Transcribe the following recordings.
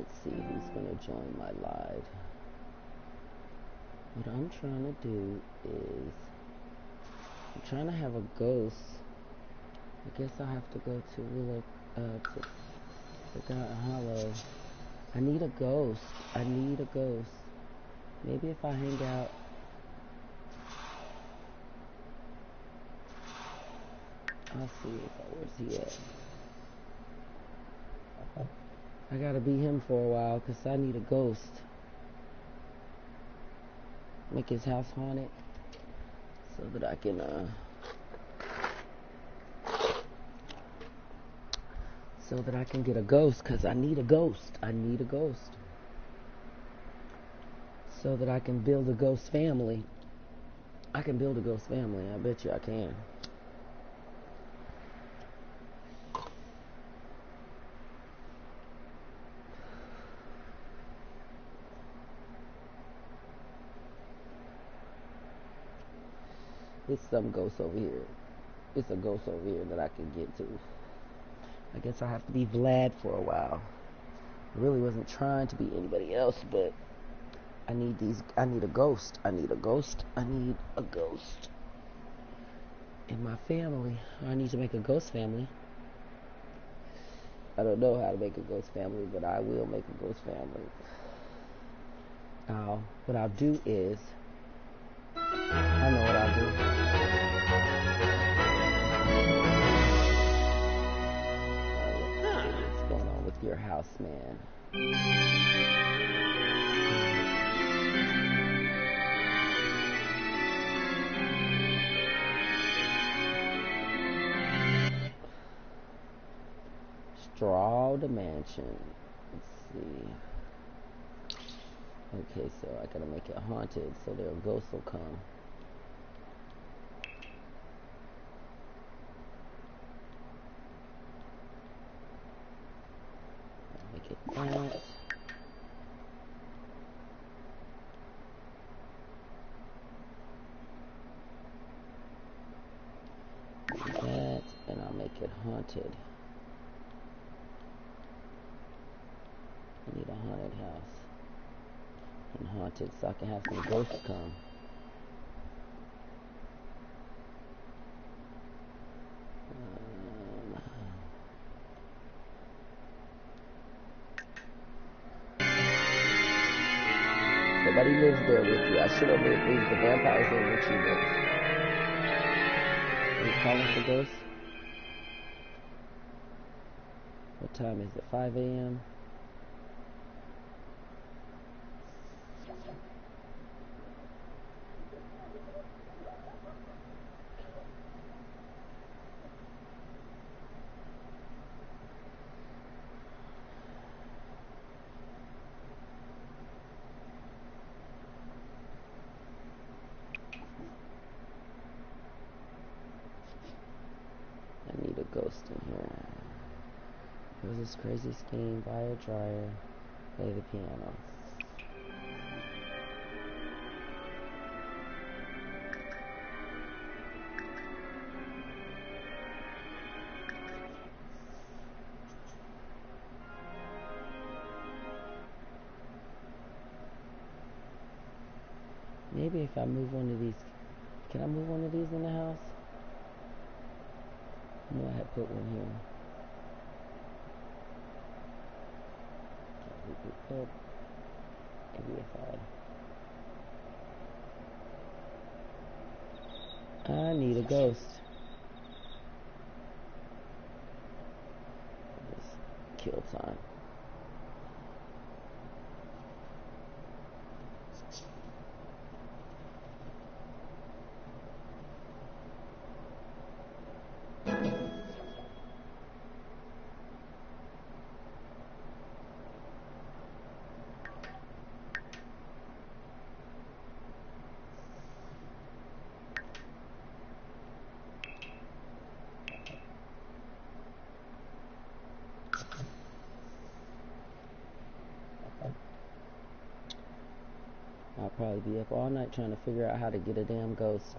Let's see who's gonna join my live. What I'm trying to do is I'm trying to have a ghost. I guess I'll have to go to Willow to Forgotten Hollow. I need a ghost. I need a ghost. Maybe if I hang out. I'll see where's he at. I gotta be him for a while because I need a ghost. Make his house haunted so that I can get a ghost, because I need a ghost. I need a ghost. So that I can build a ghost family. I can build a ghost family. I bet you I can. There's some ghost over here. It's a ghost over here that I can get to. I guess I have to be Vlad for a while. I really wasn't trying to be anybody else, but I need a ghost. I need a ghost. I need a ghost in my family. I need to make a ghost family. I don't know how to make a ghost family, but I will make a ghost family. What I'll do is, I know what I'll do. What's going on with your house, man? Strawed Mansion. Let's see. Okay, so I gotta make it haunted so their ghosts will come. Make it that. That, and I'll make it haunted. I need a haunted house. And haunted so I can have some ghosts come. Nobody lives there with you. I should have moved the vampires in with you, but are you calling for ghosts? What time is it? 5 a.m.? I need a ghost in here. There's this crazy scheme, buy a dryer, play the piano. Maybe if I move one of these, can I move one of these in the house? No, I had put one here. Maybe if I need a ghost. Just kill time. I'll probably be up all night trying to figure out how to get a damn ghost.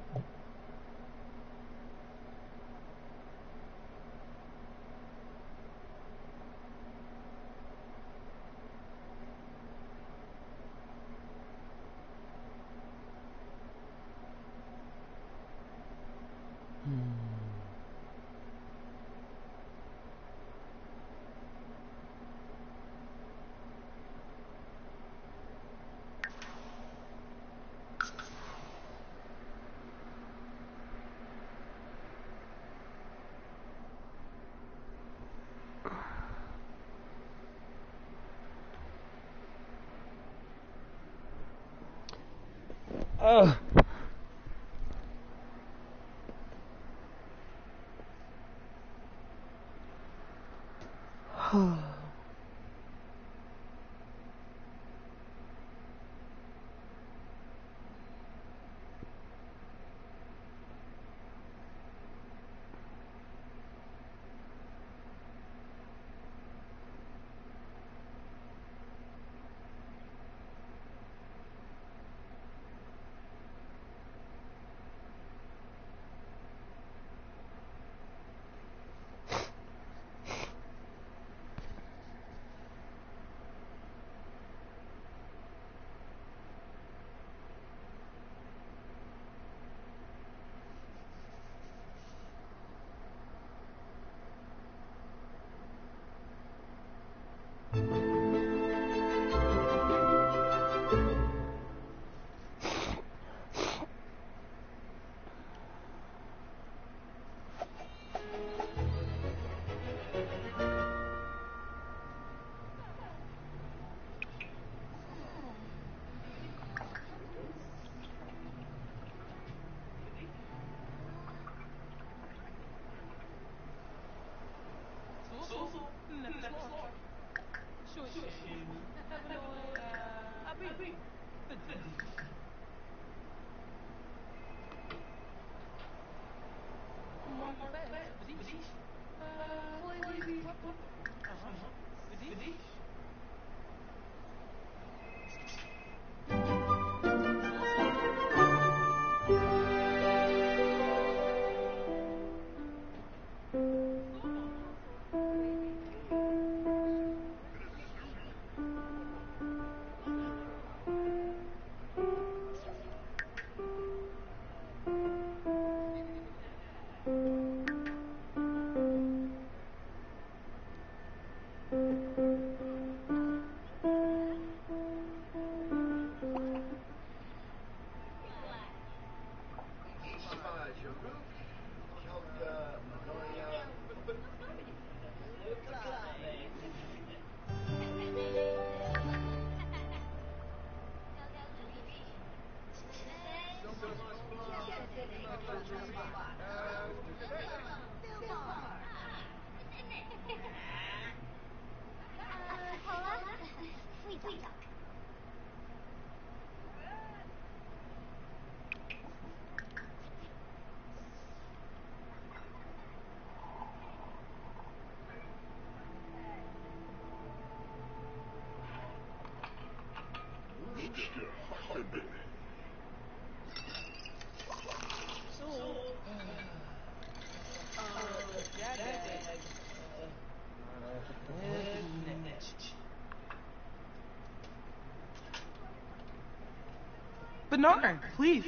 Bernard, please.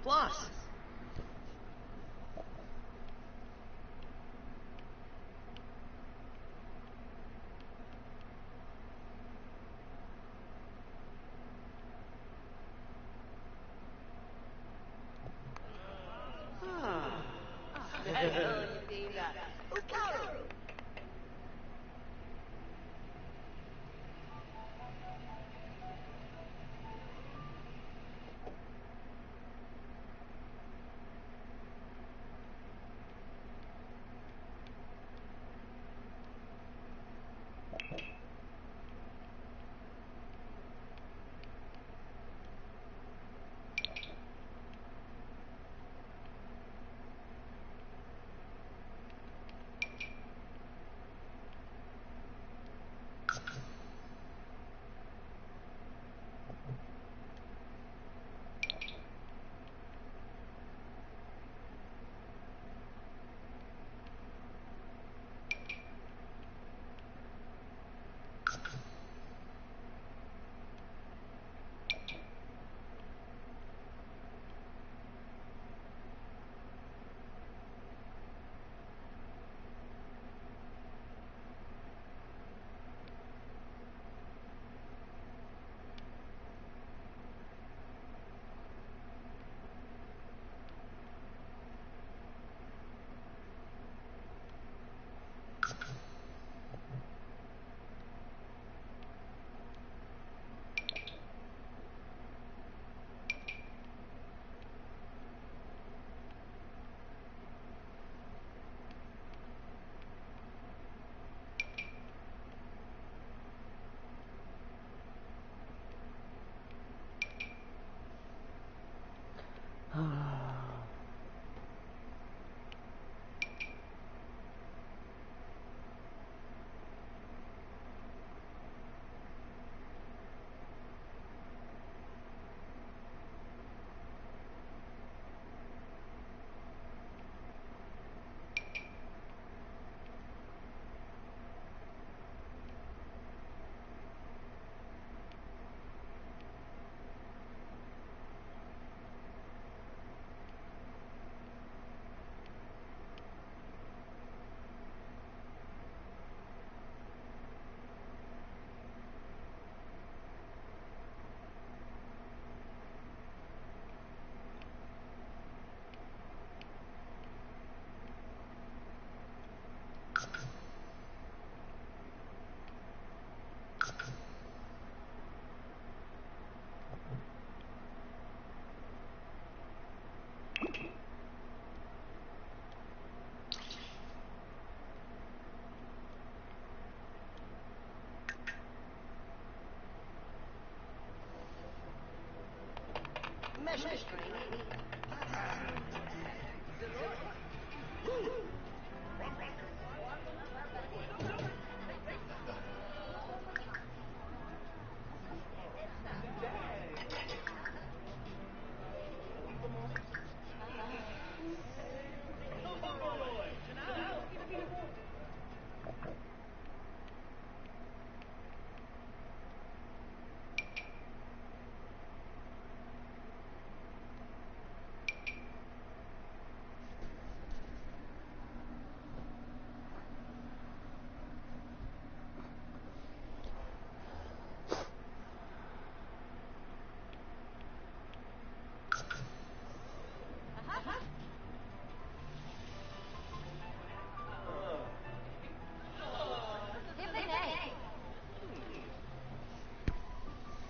Plus.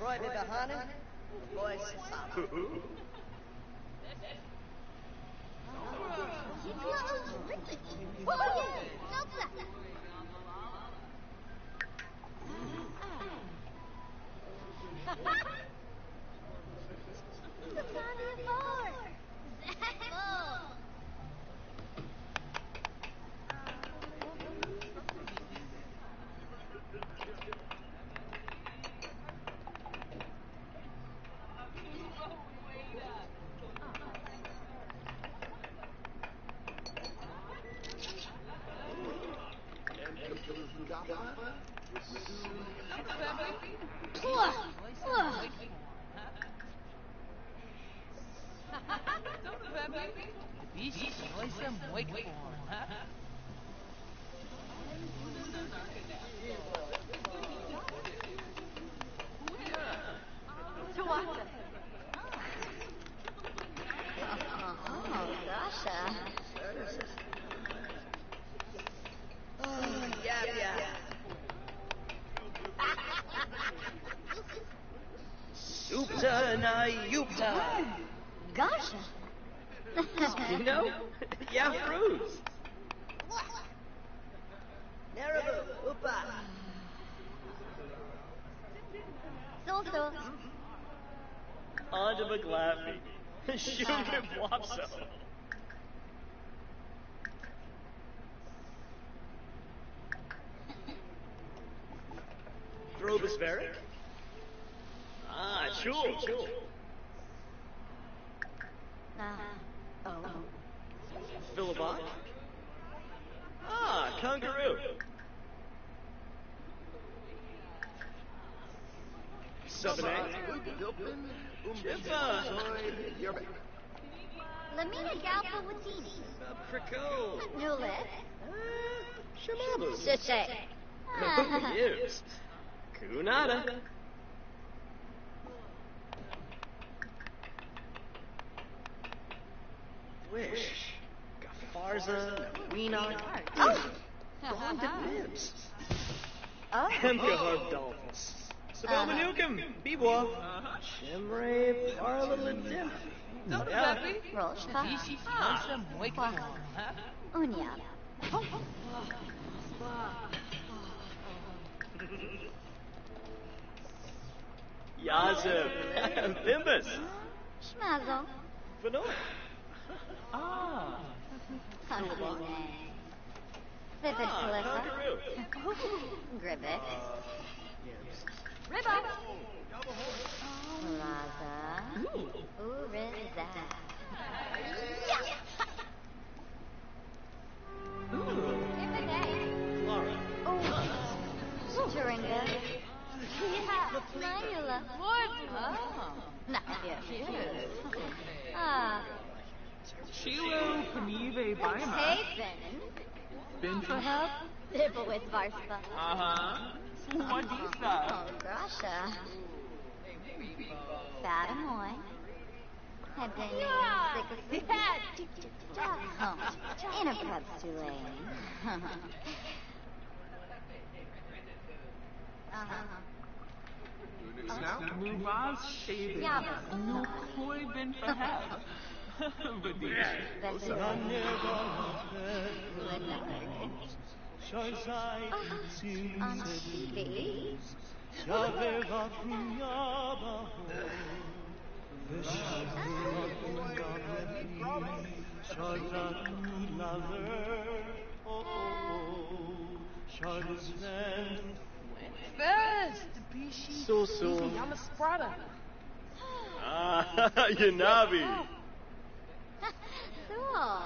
Roy Bebahanen, voice Supta na Yupta. Gosh. You know? Yeah, fruits. Narabu, Upa. So. On to McLaffey. Sugar Blopso. Throbospheric? Ah, Chul. Philibot? Ah, Kangaroo. Subinate? Chippa. Lamina Galpa Watini. Crico. Juliet. Shamabu. Shishay. Who gives? Kunada. Wish. Gafarza. Weena. Oh. Bonded Nibs. Hemka Dolphins. Sabel Manukim. Bebois. Shemray. Parliament. Roshka. Unya. Yazim. Bimbus. Schmazo. Vanoy. Vivid Calippa. Kangaroo. Grivet. Ribba. Raza. Uriza. Laura. Turinga. Minula. Nah, yeah. Chilo Panive Baima. Haven. Bin perhaps? Dibble with Varspa. Swadisa. Oh, Grasha. Fatamoy. Hebdeni. Interpubs Tulane. Muvaz Shaven. Yavas. Nukoi Bin perhaps. Fast, Bishi. So. Yama Sprada. Ah, Yanabi. Cool.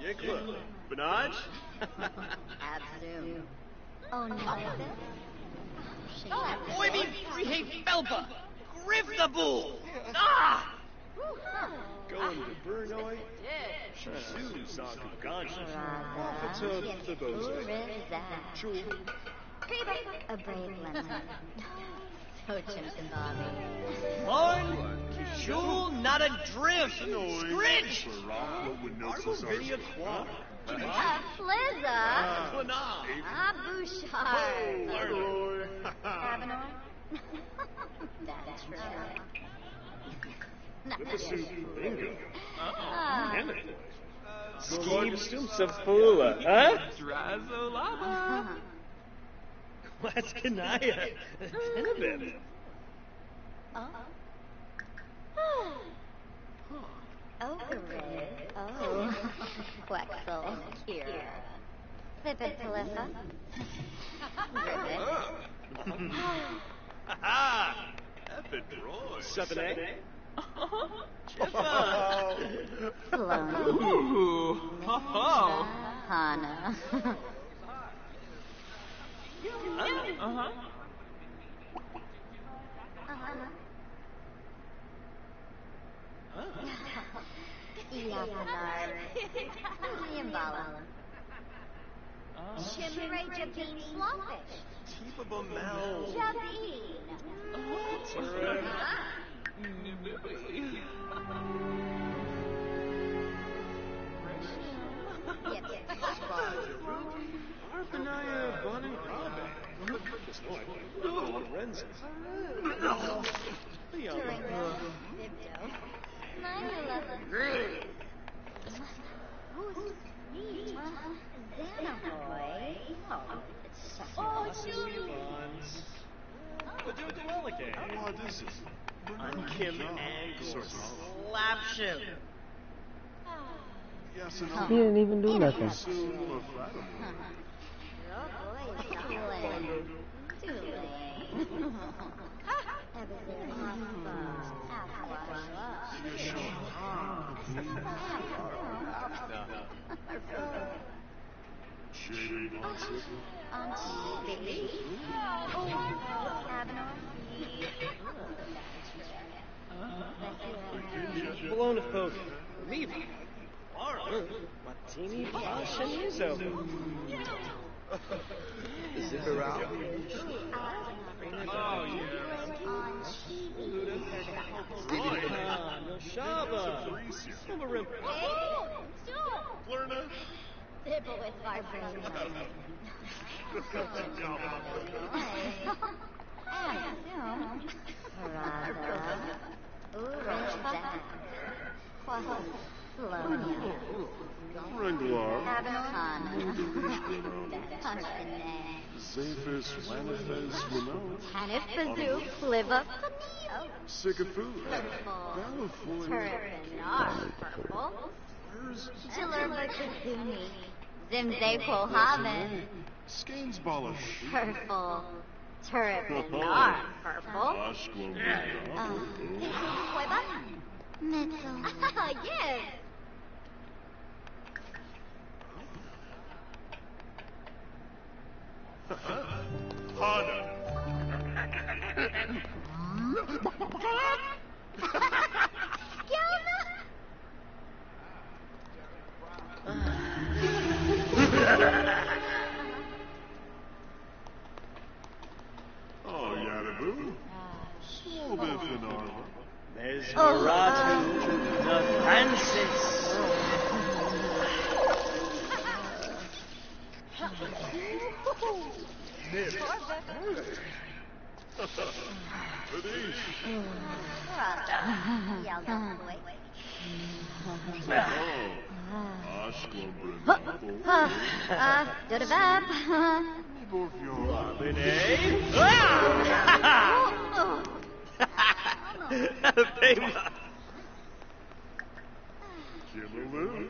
Yikla. Benaj? Abzu. Oh, no. Oibi Frihe Belpa! Griff the Bull! Ah! Going to Burnoi? Shizu Saku Ganshi. Officer the Bozo. Chul. A brave lemon. So Chimson Bobby. Mon, Kishul, not a drift. Scritch! Argo Video Quad. Flizza. Plana. Bouchard. Leroy. Avenor. That's true. Not Bingo. Ah. Scheme Sapula, huh? Drazolava. What's Kanaya? Tenebit. Oh. Ogre. Oh. Quexel. Kira. Vipid Calipha. Ribbit. Ha! Epic Roy. 7A. Jiffa. Flona. Ooh. Ho ho. Hana. Uh-huh. Yapanar. Yambala. Shimmeray Jabin Slawfish. Tifa Bamel. Jabin. Arpanaya Bonin Grabe. Lorenzo. Oh, Julie. What is this? Unkim Angle. Slapship. Yes, and He didn't even do nothing. soon for Fatima. Shady nonsense. Bologna folk. Meavy. Martini Pashanizo. Zipper out. Oh, yeah. No Shaba. Silverim. Lerna. Zipper with vibrations. Renglar. Zephyr. Zephys, Lanifes, Renault. Hanifazoo, Fliva, Sigafu. Purple, Turbinar, Purple, Jillerba Kazuni, Zimzepo Haven, Skainsballish. Purple, Turbinar, Purple, Ashkwa. Hueva, Mitzel, yes, Hana. Gilda, Oh, Denise. Oh, Ashkelbrunapple. Dudabab. Borfjord. Renee? Ah! Thema. Kimmerloo.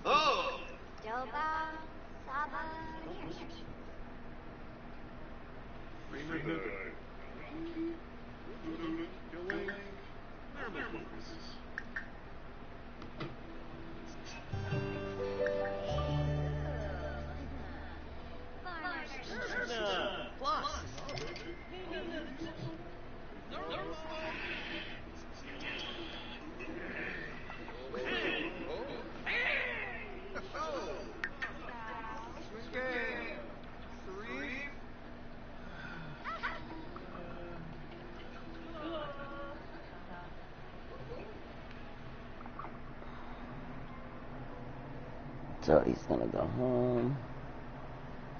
Oh. Renee. Gilling. Nermalbooks. Plus. So he's gonna go home,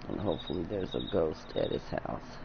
and hopefully there's a ghost at his house.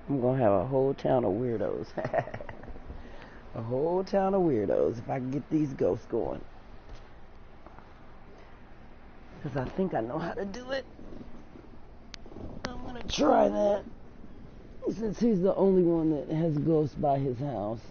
I'm gonna have a whole town of weirdos. A whole town of weirdos if I can get these ghosts going. Because I think I know how to do it. I'm gonna try that. Since he's the only one that has ghosts by his house.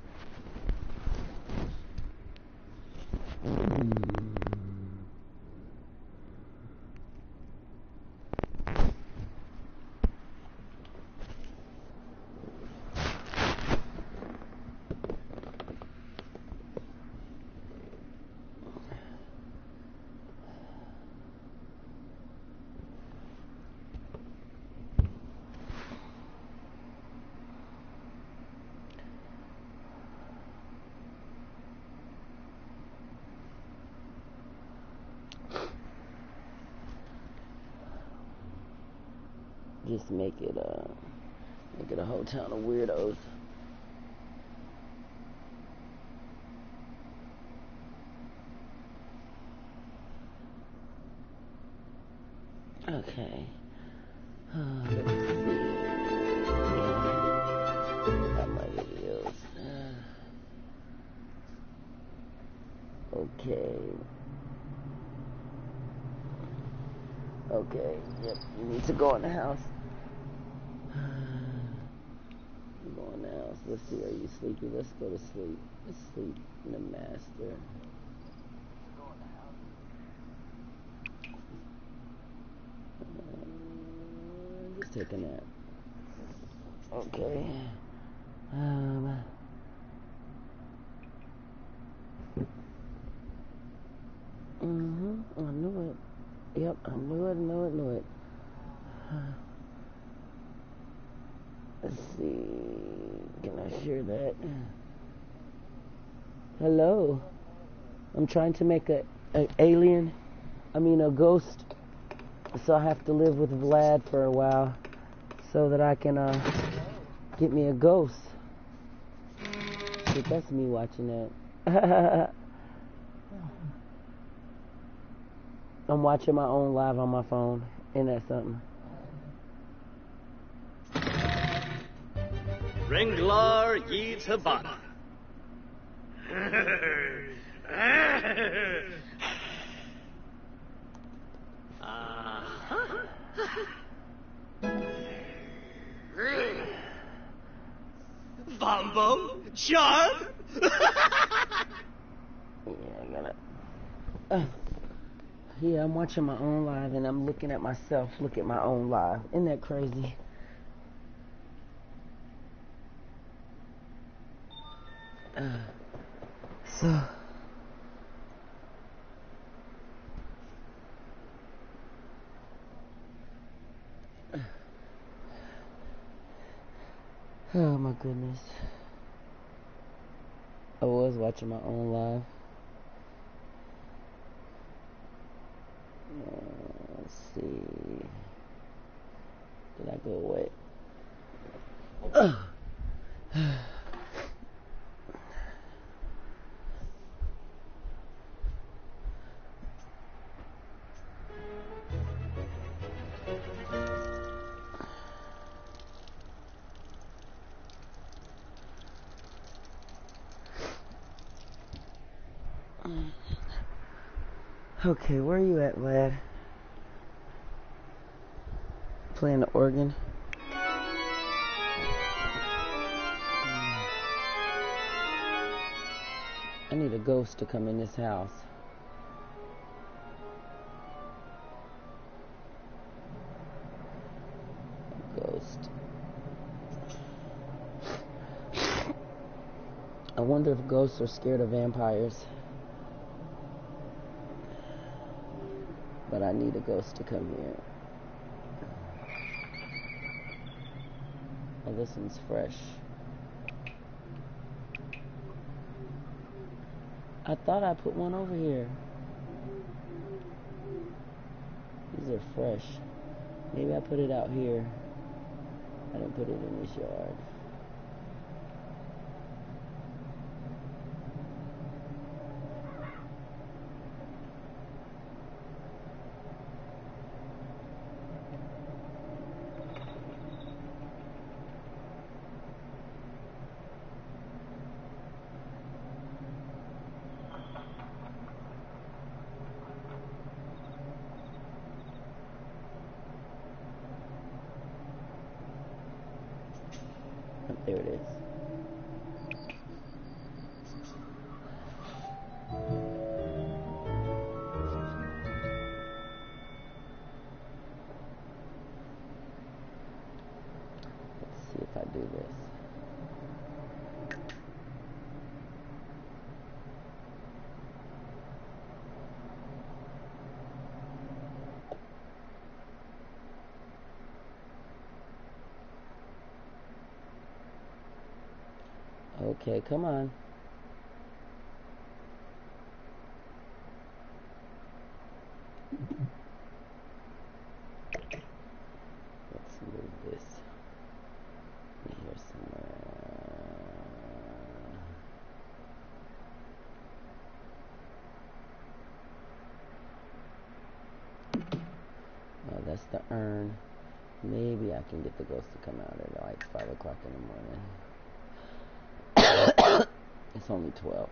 Just make it a whole town of weirdos. Okay. Let's see. Got my videos. Okay. Okay. Yep. You need to go in the house. Go in the house. Let's see. Are you sleepy? Let's go to sleep. Let's sleep in the master. Just take a nap. Okay. I knew it. Yep, I knew it. Let's see. Can I share that? Hello. I'm trying to make a ghost. So I have to live with Vlad for a while so that I can get me a ghost. Shit, that's me watching that. I'm watching my own live on my phone. Ain't that something? Ringlar ye Tabata. Bombo? Charm? Yeah, I gotta... yeah, I'm watching my own live and I'm looking at myself look at my own live. Isn't that crazy? So... oh my goodness. I was watching my own live. Let's see. Did I go away? Okay, where are you at, Vlad? Playing the organ? I need a ghost to come in this house. A ghost. I wonder if ghosts are scared of vampires. But I need a ghost to come here. Oh, this one's fresh. I thought I put one over here. These are fresh. Maybe I put it out here. I didn't put it in this yard. There it is. Let's see if I do this. Okay, come on. Let's move Press the earn. Maybe I can get the ghost to come out at like 5 o'clock in the morning. It's only 12.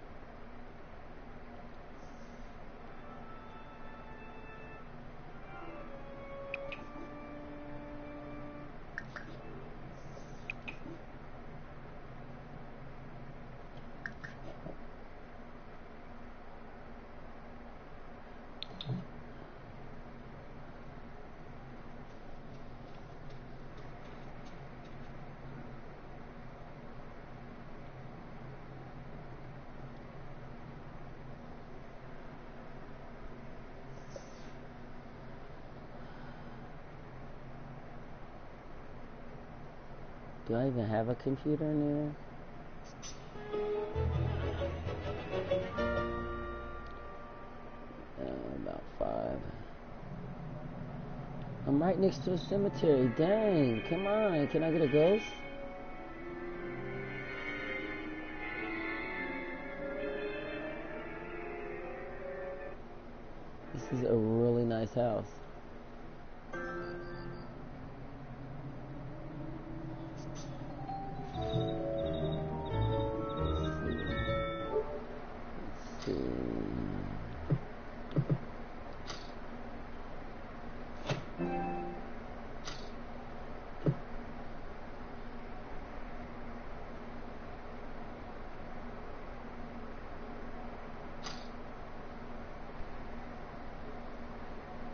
Do I even have a computer in there? About 5. I'm right next to a cemetery. Dang, come on. Can I get a ghost? This is a really nice house. Let's see.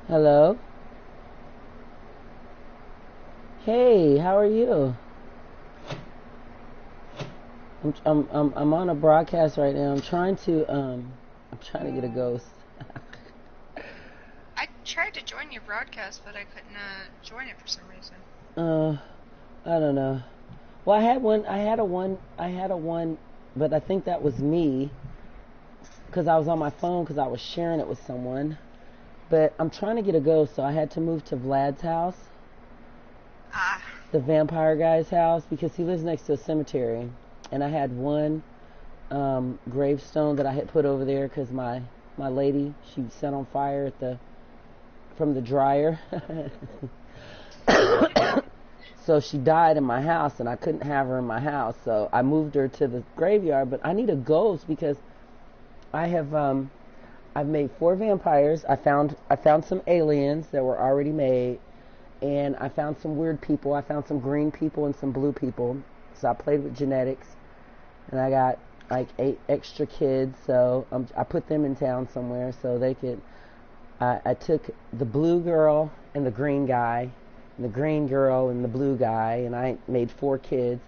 Hello? Hey, how are you? I'm on a broadcast right now. I'm trying to get a ghost. I tried to join your broadcast, but I couldn't join it for some reason. I don't know. Well, I had a one, but I think that was me because I was on my phone because I was sharing it with someone. But I'm trying to get a ghost, so I had to move to Vlad's house. The vampire guy's house, because he lives next to a cemetery. And I had one gravestone that I had put over there because my lady, she set on fire from the dryer. So she died in my house, and I couldn't have her in my house. So I moved her to the graveyard. But I need a ghost because I've made 4 vampires. I found some aliens that were already made, and I found some weird people. I found some green people and some blue people. So I played with genetics, and I got like 8 extra kids. So I put them in town somewhere so they could. I took the blue girl and the green guy, and the green girl and the blue guy, and I made 4 kids.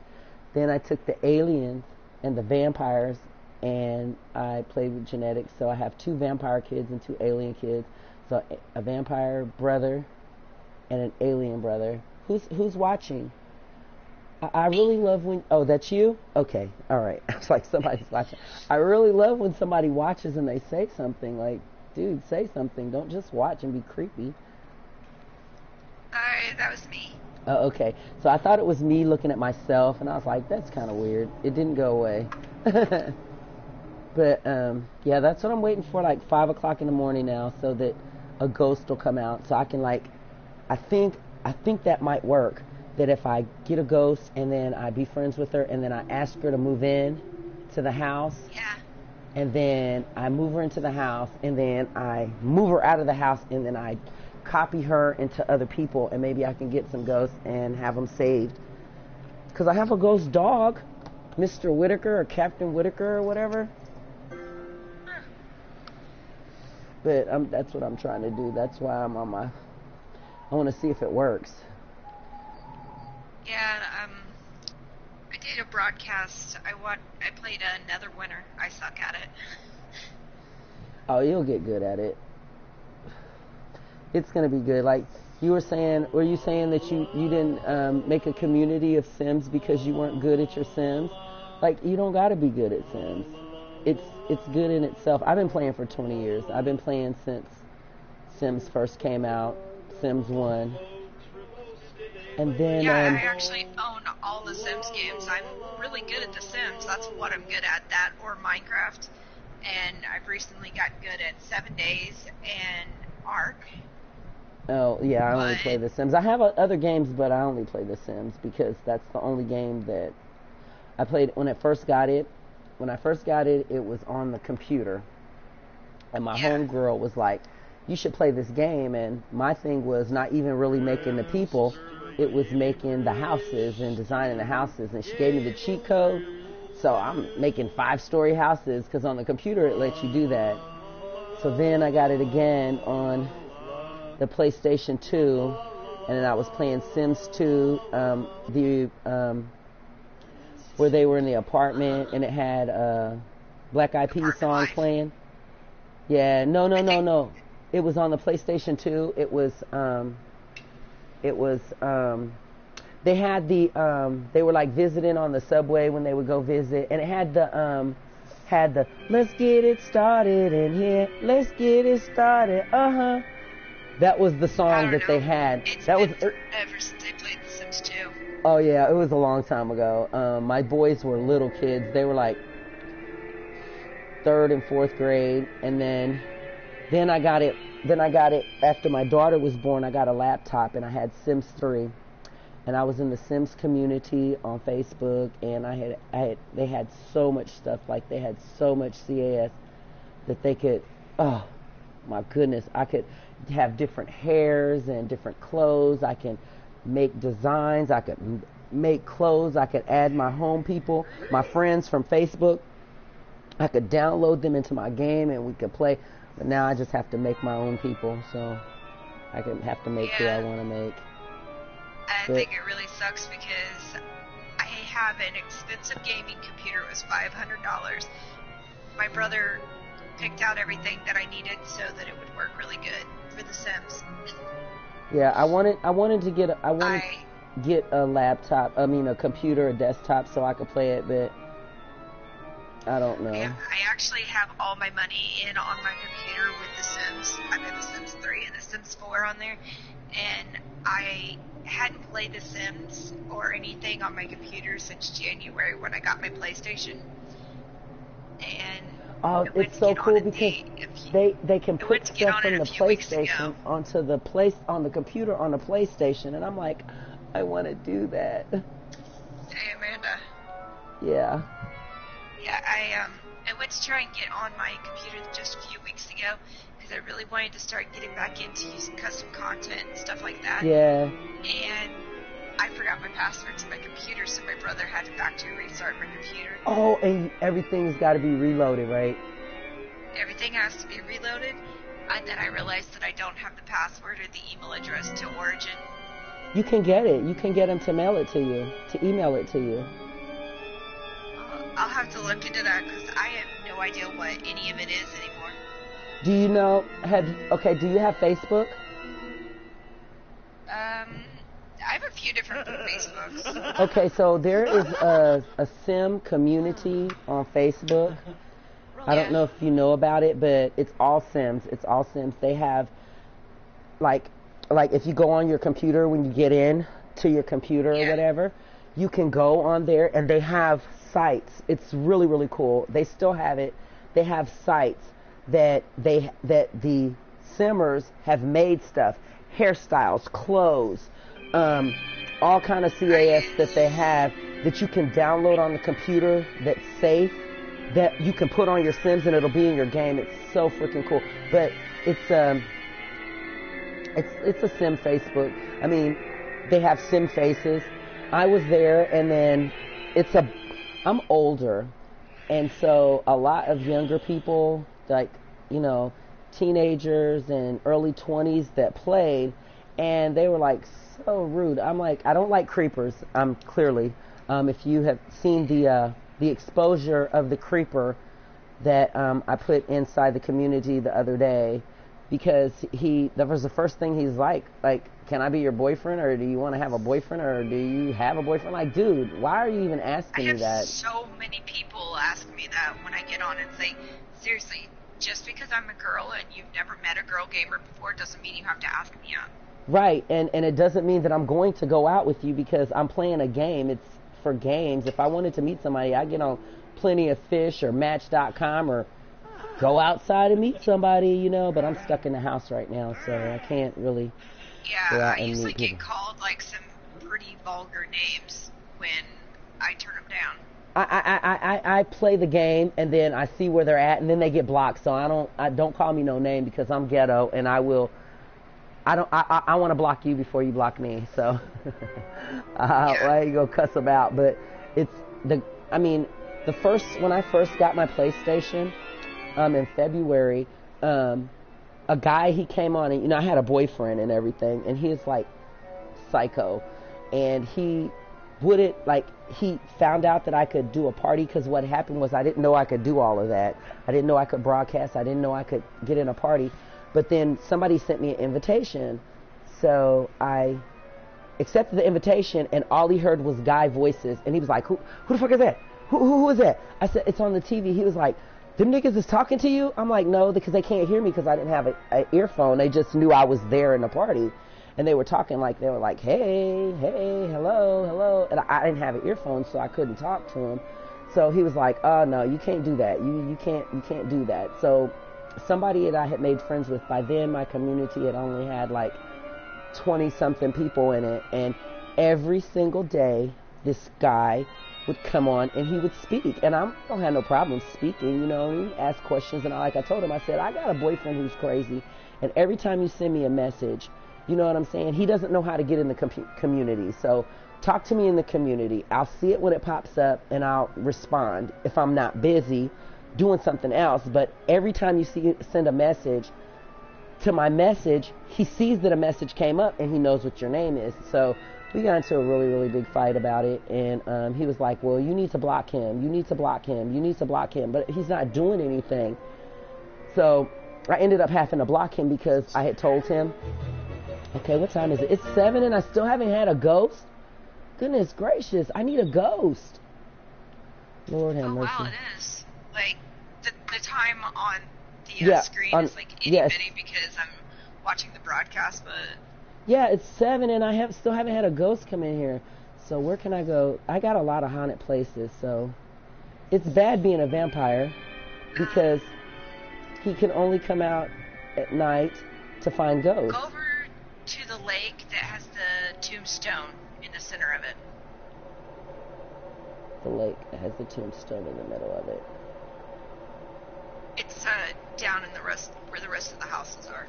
Then I took the aliens and the vampires, and I played with genetics, so I have 2 vampire kids and 2 alien kids. So a vampire brother and an alien brother. Who's watching? I really love when... Oh, that's you? Okay, all right. It's like somebody's watching. I really love when somebody watches and they say something. Like, dude, say something. Don't just watch and be creepy. That was me. Oh, okay. So I thought it was me looking at myself, and I was like, that's kind of weird. It didn't go away. But, yeah, that's what I'm waiting for, like 5 o'clock in the morning now, so that a ghost will come out. So I can, like, I think that might work. That if I get a ghost and then I be friends with her and then I ask her to move in to the house. Yeah. And then I move her into the house and then I move her out of the house and then I copy her into other people and maybe I can get some ghosts and have them saved. Because I have a ghost dog, Mr. Whitaker or Captain Whitaker or whatever. But that's what I'm trying to do. That's why I'm on I want to see if it works. Yeah, I did a broadcast. I played a Netherwinter. I suck at it. Oh, you'll get good at it. It's gonna be good. Like you were saying, were you saying that you didn't make a community of Sims because you weren't good at your Sims? Like you don't gotta be good at Sims. It's good in itself. I've been playing for 20 years. I've been playing since Sims first came out, Sims 1. And then yeah, I actually own all the Sims games. I'm really good at The Sims. That's what I'm good at, that or Minecraft. And I've recently gotten good at 7 Days and Ark. Oh, yeah, I only But- play The Sims. I have other games, but I only play The Sims because that's the only game that I played when I first got it. When I first got it, it was on the computer. And my Yeah. homegirl was like, you should play this game. And my thing was not even really making the people. It was making the houses and designing the houses. And she gave me the cheat code. So I'm making 5-story houses because on the computer it lets you do that. So then I got it again on the PlayStation 2, and then I was playing Sims 2, where they were in the apartment, and it had Black Eyed Peas Apartment song Life. playing. Yeah, no. It was on the PlayStation 2. They had they were like visiting on the subway when they would go visit, and it had the let's get it started in here, let's get it started, That was the I song don't that they know. had. It's That was been forever since I played The Sims 2. oh yeah, it was a long time ago. My boys were little kids. They were like 3rd and 4th grade, and then I got it after my daughter was born. I got a laptop and I had Sims 3. And I was in the Sims community on Facebook, and they had so much stuff, like they had so much CAS that they could, oh my goodness, I could have different hairs and different clothes. I can make designs. I could make clothes. I could add my home people, my friends from Facebook. I could download them into my game and we could play. But now I just have to make my own people, so I can have to make who I want to make. I think it really sucks because I have an expensive gaming computer. It was $500. My brother picked out everything that I needed so that it would work really good for The Sims. Yeah, I wanted to get a laptop. I mean, a computer, a desktop, so I could play it, but I don't know. Yeah, I actually have all my money in on my computer with The Sims. I've got The Sims 3 and The Sims 4 on there, and I hadn't played The Sims or anything on my computer since January when I got my PlayStation. And Oh, it went it's to so get on cool a because date a few- they can I went put to get stuff on from it the a few weeks PlayStation ago. onto on the computer on the PlayStation, and I'm like, I want to do that. Hey, Amanda. Yeah. Yeah, I went to try and get on my computer just a few weeks ago because I really wanted to start getting back into using custom content and stuff like that. Yeah. And I forgot my password to my computer, so my brother had to factory restart my computer. Oh, and everything's got to be reloaded, right? Everything has to be reloaded, and then I realized that I don't have the password or the email address to Origin. You can get it. You can get them to mail it to you, to email it to you. I'll have to look into that because I have no idea what any of it is anymore. Do you know? Do you have Facebook? I have a few different Facebooks. Okay, so there is a sim community on Facebook. I don't know if you know about it, but it's all Sims. It's all Sims. They have like if you go on your computer when you get in to your computer or whatever, you can go on there and they have sites. It's really, really cool. They still have it. They have sites that the Simmers have made stuff, hairstyles, clothes, all kind of CAS that they have that you can download on the computer that's safe, that you can put on your Sims and it'll be in your game. It's so freaking cool. But it's a Sim Facebook. I mean, they have Sim faces. I was there, and then I'm older, and so a lot of younger people, like, teenagers and early 20s that played, and they were like so rude. I'm like, I don't like creepers. Clearly, if you have seen the exposure of the creeper that I put inside the community the other day, because that was the first thing he's like, can I be your boyfriend, or do you want to have a boyfriend, or do you have a boyfriend? Like, dude, why are you even asking me I that? have so many people ask me that when I get on and say, seriously, just because I'm a girl and you've never met a girl gamer before doesn't mean you have to ask me out. Right, and it doesn't mean that I'm going to go out with you because I'm playing a game. It's for games. If I wanted to meet somebody, I get on Plenty of Fish or Match.com or go outside and meet somebody, you know, but I'm stuck in the house right now, so I can't really go Yeah, out I and usually meet get people. called like some pretty vulgar names when I turn them down. I play the game and then I see where they're at and then they get blocked. So I don't call me no name because I'm ghetto and I want to block you before you block me. So I ain't gonna cuss them out. But when I first got my PlayStation, in February, a guy, he came on and, you know, I had a boyfriend and everything and he was like psycho and he found out that I could do a party because what happened was I didn't know I could do all of that. I didn't know I could broadcast. I didn't know I could get in a party. But then somebody sent me an invitation. So I accepted the invitation and all he heard was guy voices. And he was like, who the fuck is that? Who is that? I said, it's on the TV. He was like, them niggas is talking to you? I'm like, no, because they can't hear me because I didn't have an earphone. They just knew I was there in the party. And they were talking like, they were like, hey, hello. And I didn't have an earphone, so I couldn't talk to him. So he was like, oh, no, you can't do that. You can't do that. So somebody that I had made friends with, by then my community had only had like 20-something people in it. And every single day, this guy would come on and he would speak. And I don't have no problem speaking, you know. He asked questions. And like I told him, I said, I got a boyfriend who's crazy. And every time you send me a message, you know what I'm saying? He doesn't know how to get in the community. So talk to me in the community. I'll see it when it pops up and I'll respond if I'm not busy doing something else. But every time you send a message to my message, he sees that a message came up and he knows what your name is. So we got into a really, really big fight about it. And he was like, well, you need to block him. You need to block him. You need to block him. But he's not doing anything. So I ended up having to block him because I had told him, okay, what time is it? It's 7 and I still haven't had a ghost? Goodness gracious, I need a ghost. Lord have mercy. Wow, it is. Like, the time on the screen is like itty-bitty because I'm watching the broadcast, but... Yeah, it's 7 and I still haven't had a ghost come in here. So where can I go? I got a lot of haunted places, so... It's bad being a vampire because he can only come out at night to find ghosts. Go over to the lake that has the tombstone in the center of it. The lake has the tombstone in the middle of it. It's down in where the rest of the houses are.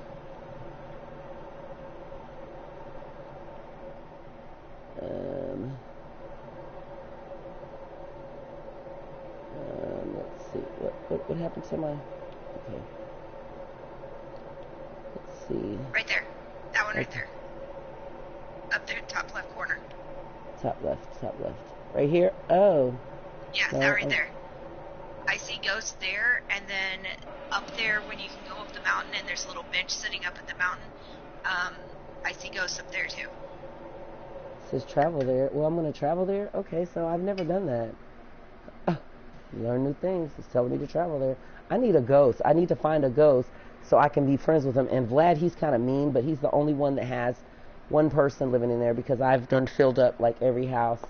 Let's see. What happened to my... Okay. Let's see. Right there. That one right there. Up there, top left corner. Top left. Right here? Oh. Yeah, No, that right there. I see ghosts there, and then up there when you can go up the mountain and there's a little bench sitting up at the mountain, I see ghosts up there too. It says travel there. Well, I'm going to travel there? Okay, so I've never done that. Learn new things. It's telling me to travel there. I need a ghost. I need to find a ghost so I can be friends with him. And Vlad, he's kind of mean, but he's the only one that has one person living in there because I've done filled up like every house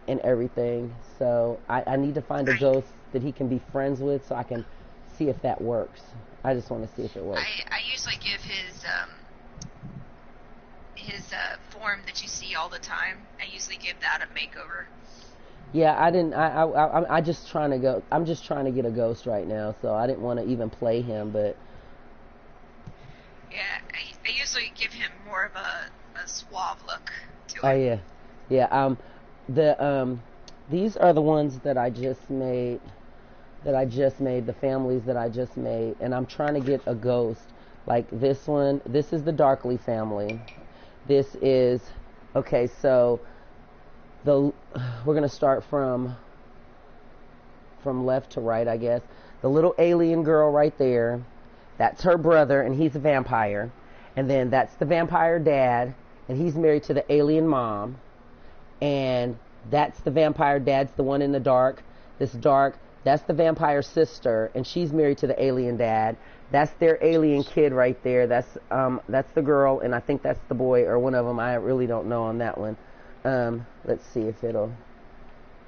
and everything. So I need to find a ghost that he can be friends with so I can see if that works. I just want to see if it works. I usually give his form that you see all the time. I usually give that a makeover. Yeah, I didn't. I'm just trying to go. I'm just trying to get a ghost right now, so I didn't want to even play him. But yeah, I usually give him more of a suave look to it. oh yeah. These are the ones that I just made. The families that I just made, and I'm trying to get a ghost. Like this one. This is the Darkley family. This is okay. So we're gonna start from left to right, I guess. The little alien girl right there, that's her brother, and he's a vampire. And then that's the vampire dad, and he's married to the alien mom. And that's the vampire dad's the one in the dark. That's the vampire sister, and she's married to the alien dad. That's their alien kid right there. That's the girl, and I think that's the boy, or one of them. I really don't know on that one. Let's see if it'll...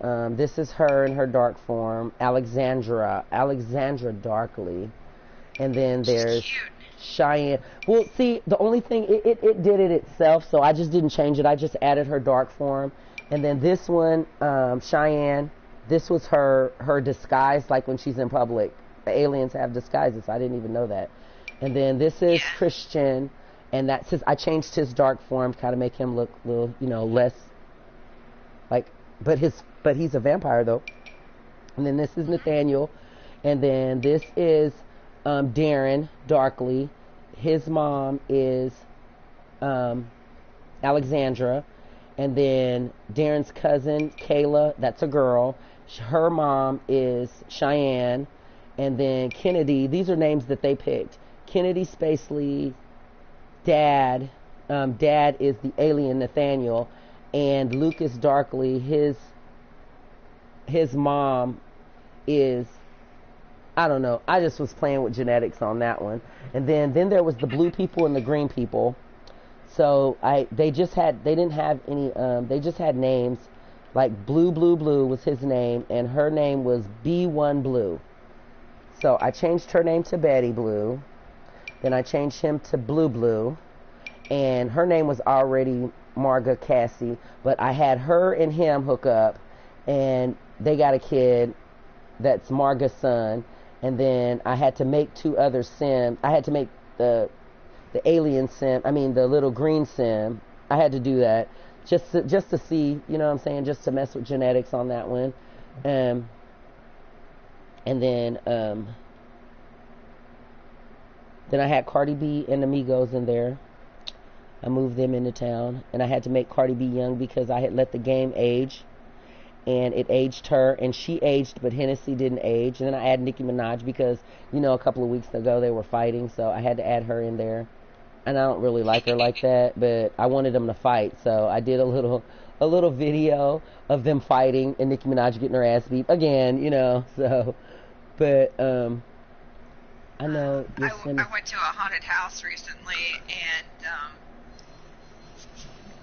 This is her in her dark form, Alexandra Darkly. And then there's Cute. Cheyenne. Well, see, the only thing, it did it itself, so I just didn't change it. I just added her dark form. And then this one, Cheyenne, this was her disguise, like when she's in public. The aliens have disguises. I didn't even know that. And then this is Christian, and that's his, I changed his dark form to kind of make him look a little, less, like, but he's a vampire, though. And then this is Nathaniel. And then this is Darren Darkly. His mom is Alexandra. And then Darren's cousin, Kayla, that's a girl. Her mom is Cheyenne. And then Kennedy, these are names that they picked. Kennedy Spacely, Dad is the alien Nathaniel. And Lucas Darkly, his mom is, I don't know. I just was playing with genetics on that one. And then there was the blue people and the green people. So they just had names like Blue was his name, and her name was B1 Blue. So I changed her name to Betty Blue. Then I changed him to Blue. And her name was already Marga Cassie, but I had her and him hook up, and they got a kid that's Marga's son. And then I had to make two other Sims. I had to make the alien Sim, the little green Sim. I had to do that just to see, you know what I'm saying, just to mess with genetics on that one. And then I had Cardi B and Amigos in there. I moved them into town, and I had to make Cardi B young because I had let the game age, and it aged her, and she aged, but Hennessy didn't age. And then I added Nicki Minaj because, a couple of weeks ago they were fighting, so I had to add her in there. And I don't really like her like that, but I wanted them to fight, so I did a little video of them fighting and Nicki Minaj getting her ass beat again, so. But I know I went to a haunted house recently, and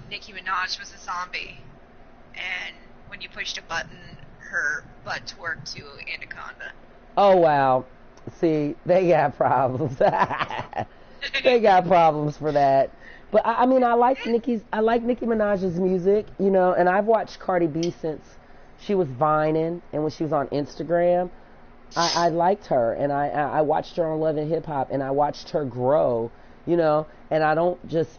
Nicki Minaj was a zombie, and when you pushed a button, her butt twerked to Anaconda. Oh wow! See, they got problems. They got problems for that. But I like Nicki Minaj's music, and I've watched Cardi B since she was Vining and when she was on Instagram. I liked her, and I watched her on Love and Hip Hop, and I watched her grow, and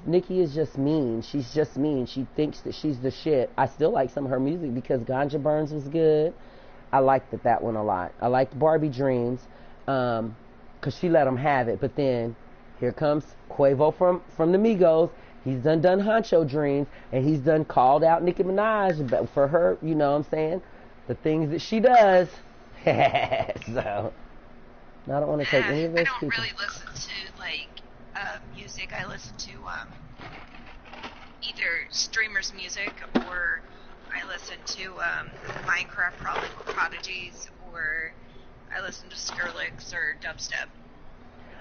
Nicki is just mean. She's just mean. She thinks that she's the shit. I still like some of her music because Ganja Burns was good. I liked that one a lot. I liked Barbie Dreams, because she let them have it. But then here comes Quavo from the Migos. He's done Honcho Dreams, and he's done called out Nicki Minaj for her, you know what I'm saying, the things that she does. So I don't want to take any of those people. I don't really listen to music. I listen to either streamers' music, or I listen to Minecraft Prodigies, or I listen to Skrillex or dubstep.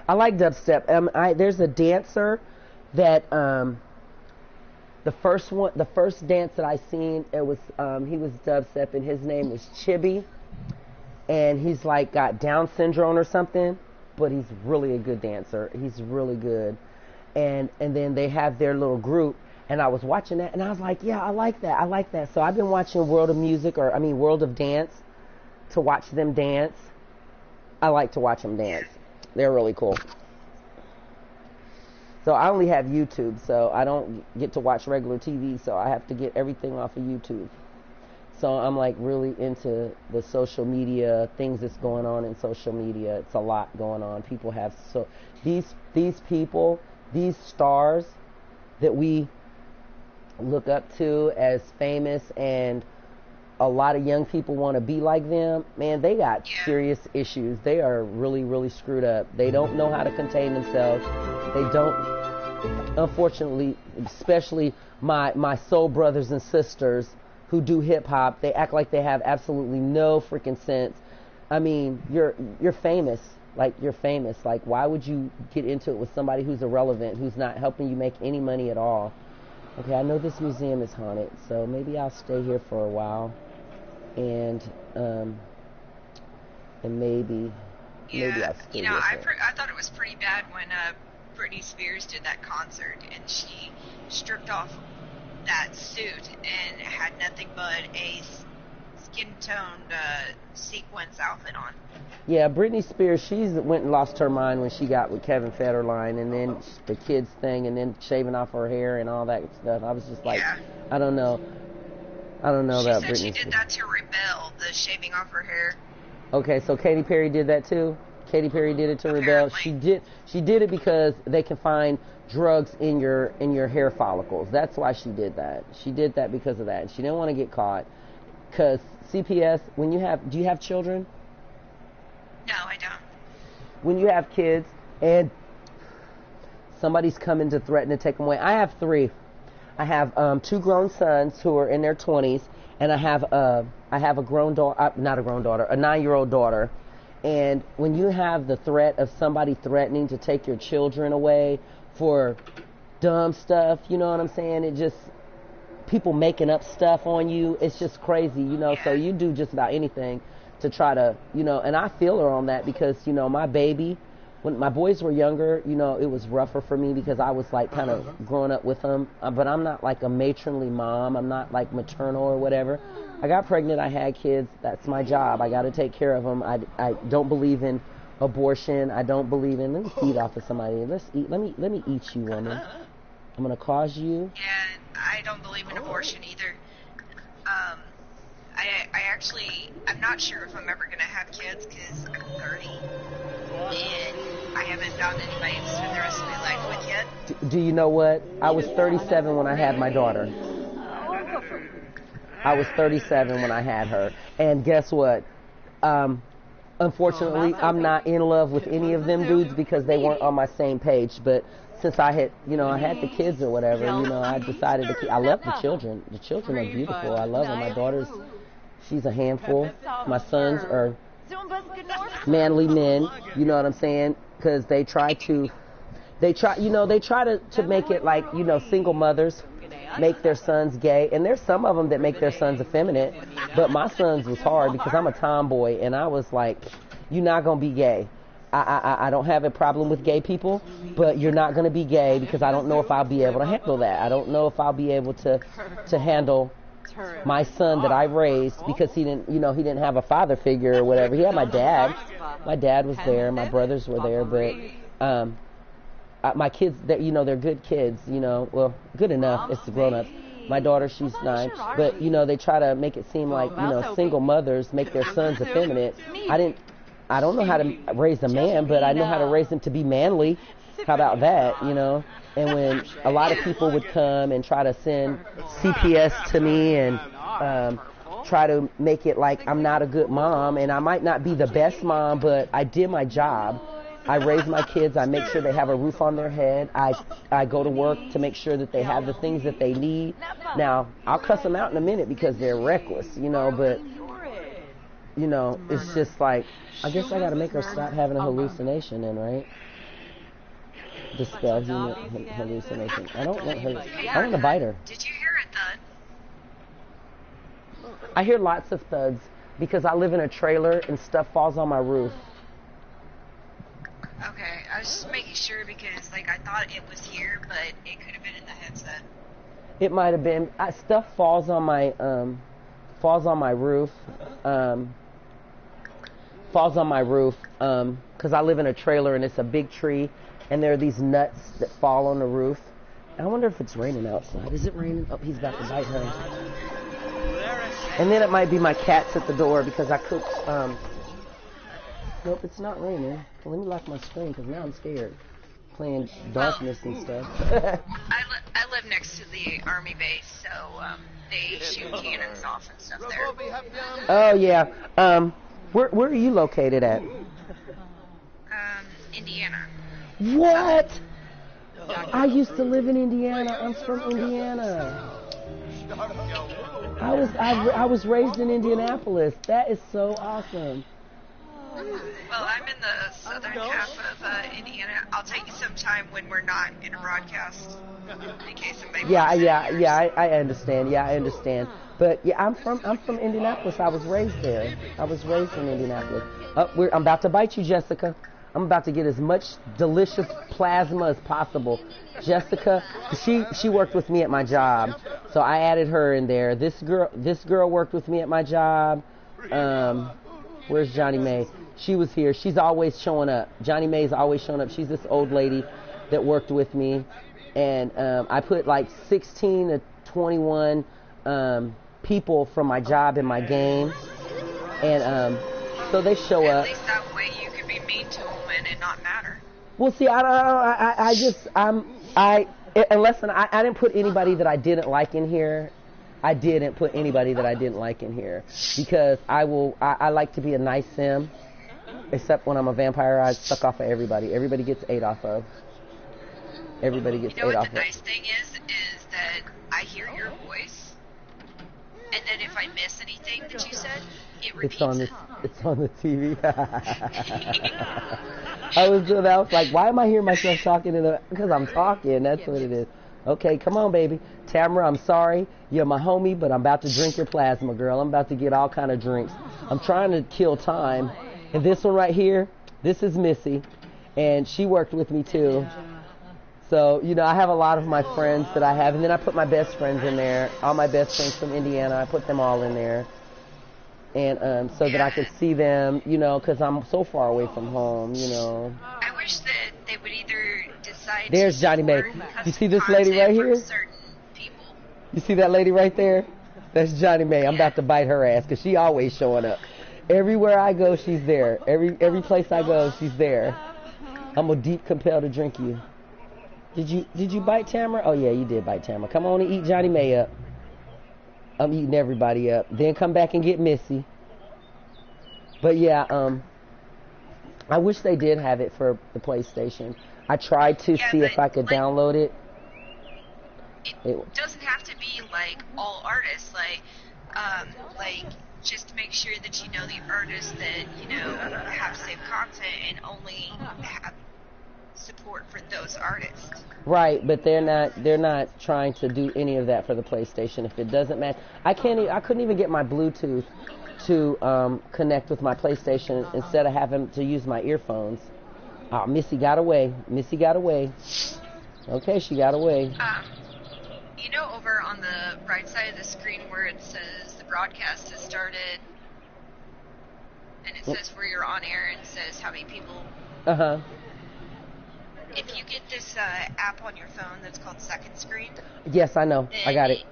I like dubstep. There's a dancer that the first dance that I seen, it was he was dubstep, and his name was Chibi. And he's like got Down syndrome or something, but he's really a good dancer. He's really good. And then they have their little group, and I was watching that, and I was like, yeah, I like that. So I've been watching World of Music, World of Dance, to watch them dance. I like to watch them dance. They're really cool. So I only have YouTube, so I don't get to watch regular TV, so I have to get everything off of YouTube. So I'm like really into the social media, things that's going on in social media. It's a lot going on. People have these people, these stars that we look up to as famous, and a lot of young people want to be like them. Man, they got serious issues. They are really, really screwed up. They don't know how to contain themselves. They don't, unfortunately, especially my soul brothers and sisters who do hip hop, they act like they have absolutely no freaking sense. You're famous. Like, you're famous. Like, why would you get into it with somebody who's irrelevant, who's not helping you make any money at all? Okay, I know this museum is haunted, so maybe I'll stay here for a while. and maybe Yeah, I still you know, with I her. I thought it was pretty bad when Britney Spears did that concert and she stripped off that suit and had nothing but a skin-toned sequins outfit on. Yeah, Britney Spears, she's went and lost her mind when she got with Kevin Federline, and then the kids thing, and then shaving off her hair and all that stuff. I was just like, Yeah. I don't know She about said Britney she Spears. did that to Rebel, the shaving off her hair. Okay, so Katy Perry did that too. Katy Perry did it to Rebel. Apparently. She did it because they can find drugs in your hair follicles. That's why she did that. She did that because of that. She didn't want to get caught. Cause CPS, do you have children? No, I don't. When you have kids and somebody's coming to threaten to take them away. I have 3. I have 2 grown sons who are in their 20s, and I have a grown daughter, not a grown daughter, a 9-year-old daughter. And when you have the threat of somebody threatening to take your children away for dumb stuff, you know what I'm saying? It just, people making up stuff on you, it's just crazy, you know. So you do just about anything to try to, you know, and I feel her on that because, you know, my baby, when my boys were younger, you know, it was rougher for me because I was like kind of growing up with them. But I'm not like a matronly mom. I'm not like maternal or whatever. I got pregnant. I had kids. That's my job. I got to take care of them. I don't believe in abortion. I don't believe in. Let me feed off of somebody. Let's eat. Let me eat you, woman. I'm gonna cause you. Yeah, I don't believe in abortion either. I'm not sure if I'm ever going to have kids because I'm 30 and I haven't found anybody to spend the rest of my life with yet. Do you know what? I was 37 when I had my daughter. I was 37 when I had her. And guess what? Unfortunately, I'm not in love with any of them dudes because they weren't on my same page. But since I had, you know, I had the kids or whatever, you know, I decided to keep, I love the children. The children are beautiful. I love them. My daughter's, she's a handful. My sons are manly men, you know what I'm saying? Because they try to make it like, you know, single mothers make their sons gay. And there's some of them that make their sons effeminate. But my sons was hard because I'm a tomboy. And I was like, you're not going to be gay. I don't have a problem with gay people, but you're not going to be gay because I don't know if I'll be able to handle that. I don't know if I'll be able to handle my son that I raised because he didn't have a father figure or whatever. He had my dad. My dad was there. My brothers were there, but my kids, you know, they're good kids, you know, well, good enough. It's the grown-ups. My daughter, she's 9, but, you know, they try to make it seem like, you know, single mothers make their sons effeminate. I don't know how to raise a man, but I know how to raise him to be manly. How about that, you know? And when a lot of people would come and try to send CPS to me and try to make it like I'm not a good mom, and I might not be the best mom, but I did my job. I raise my kids. I make sure they have a roof on their head. I go to work to make sure that they have the things that they need. Now, I'll cuss them out in a minute because they're reckless, you know, but, you know, it's just like, I guess I got to make her stop having a hallucination then, right? Dispel hallucination. I don't want her. I want to bite her. Did you hear a thud? I hear lots of thuds because I live in a trailer and stuff falls on my roof. Okay, I was just making sure because, like, I thought it was here, but it could have been in the headset. It might have been. Stuff falls on my roof. Falls on my roof because I live in a trailer and it's a big tree, and there are these nuts that fall on the roof. I wonder if it's raining outside. Is it raining? Oh, he's about to bite her. And then it might be my cats at the door because I cooked. Nope, it's not raining. Well, let me lock my screen because now I'm scared. Playing darkness and stuff. I live next to the army base, so they shoot cannons off and stuff there. Oh yeah. Where are you located at? Indiana. What? I used to live in Indiana. I'm from Indiana. I was raised in Indianapolis. That is so awesome. Well, I'm in the southern half of Indiana. I'll take you sometime when we're not in a broadcast, in case somebody. I understand. Yeah, I understand. But yeah, I'm from Indianapolis. I was raised there. I was raised in Indianapolis. I'm about to bite you, Jessica. I'm about to get as much delicious plasma as possible. Jessica, she worked with me at my job, so I added her in there. This girl worked with me at my job. Where's Johnny May? She was here. She's always showing up. Johnny May's always showing up. She's this old lady that worked with me, and I put like 16 to 21 people from my job in my game, and so they show At up. least that way you can be mean to them and it not matter. Well, see, I listen, I didn't put anybody that I didn't like in here. I didn't put anybody that I didn't like in here because I like to be a nice sim, except when I'm a vampire, I suck off of everybody. Everybody gets ate off of. Everybody gets You know ate what off the of. nice thing is that I hear your voice, and then if I miss anything that you said, it repeats. It's on the TV. I was doing that. I was like, why am I hearing myself talking because I'm talking. That's what it is. Okay, come on, baby. Tamara, I'm sorry. You're my homie, but I'm about to drink your plasma, girl. I'm about to get all kind of drinks. I'm trying to kill time. And this one right here, this is Missy. And she worked with me, too. So, I have a lot of my friends that I have. And then I put my best friends in there. All my best friends from Indiana, I put them all in there. And so that I could see them, because I'm so far away from home, I wish that they would either decide There's to Johnny May. support You see this lady content right from here? certain people. You see that lady right there? That's Johnny May. I'm about to bite her ass because she always showing up. Everywhere I go, she's there. Every place I go, she's there. I'm a deep compelled to drink you. Did you bite Tamara? Oh yeah, you did bite Tamara. Come on and eat Johnny May up. I'm eating everybody up. Then come back and get Missy. But yeah, I wish they did have it for the PlayStation. I tried to see if I could download it. It doesn't have to be like all artists, like just to make sure that you know the artists that have safe content and only have support for those artists. Right, but they're not trying to do any of that for the PlayStation. If it doesn't match, I couldn't even get my Bluetooth to connect with my PlayStation instead of having to use my earphones. Oh, Missy got away. Okay, she got away. Over on the right side of the screen where it says the broadcast has started, and it says where you're on air, and it says how many people. Uh-huh. If you get this app on your phone that's called Second Screen. Yes, I know. I got it.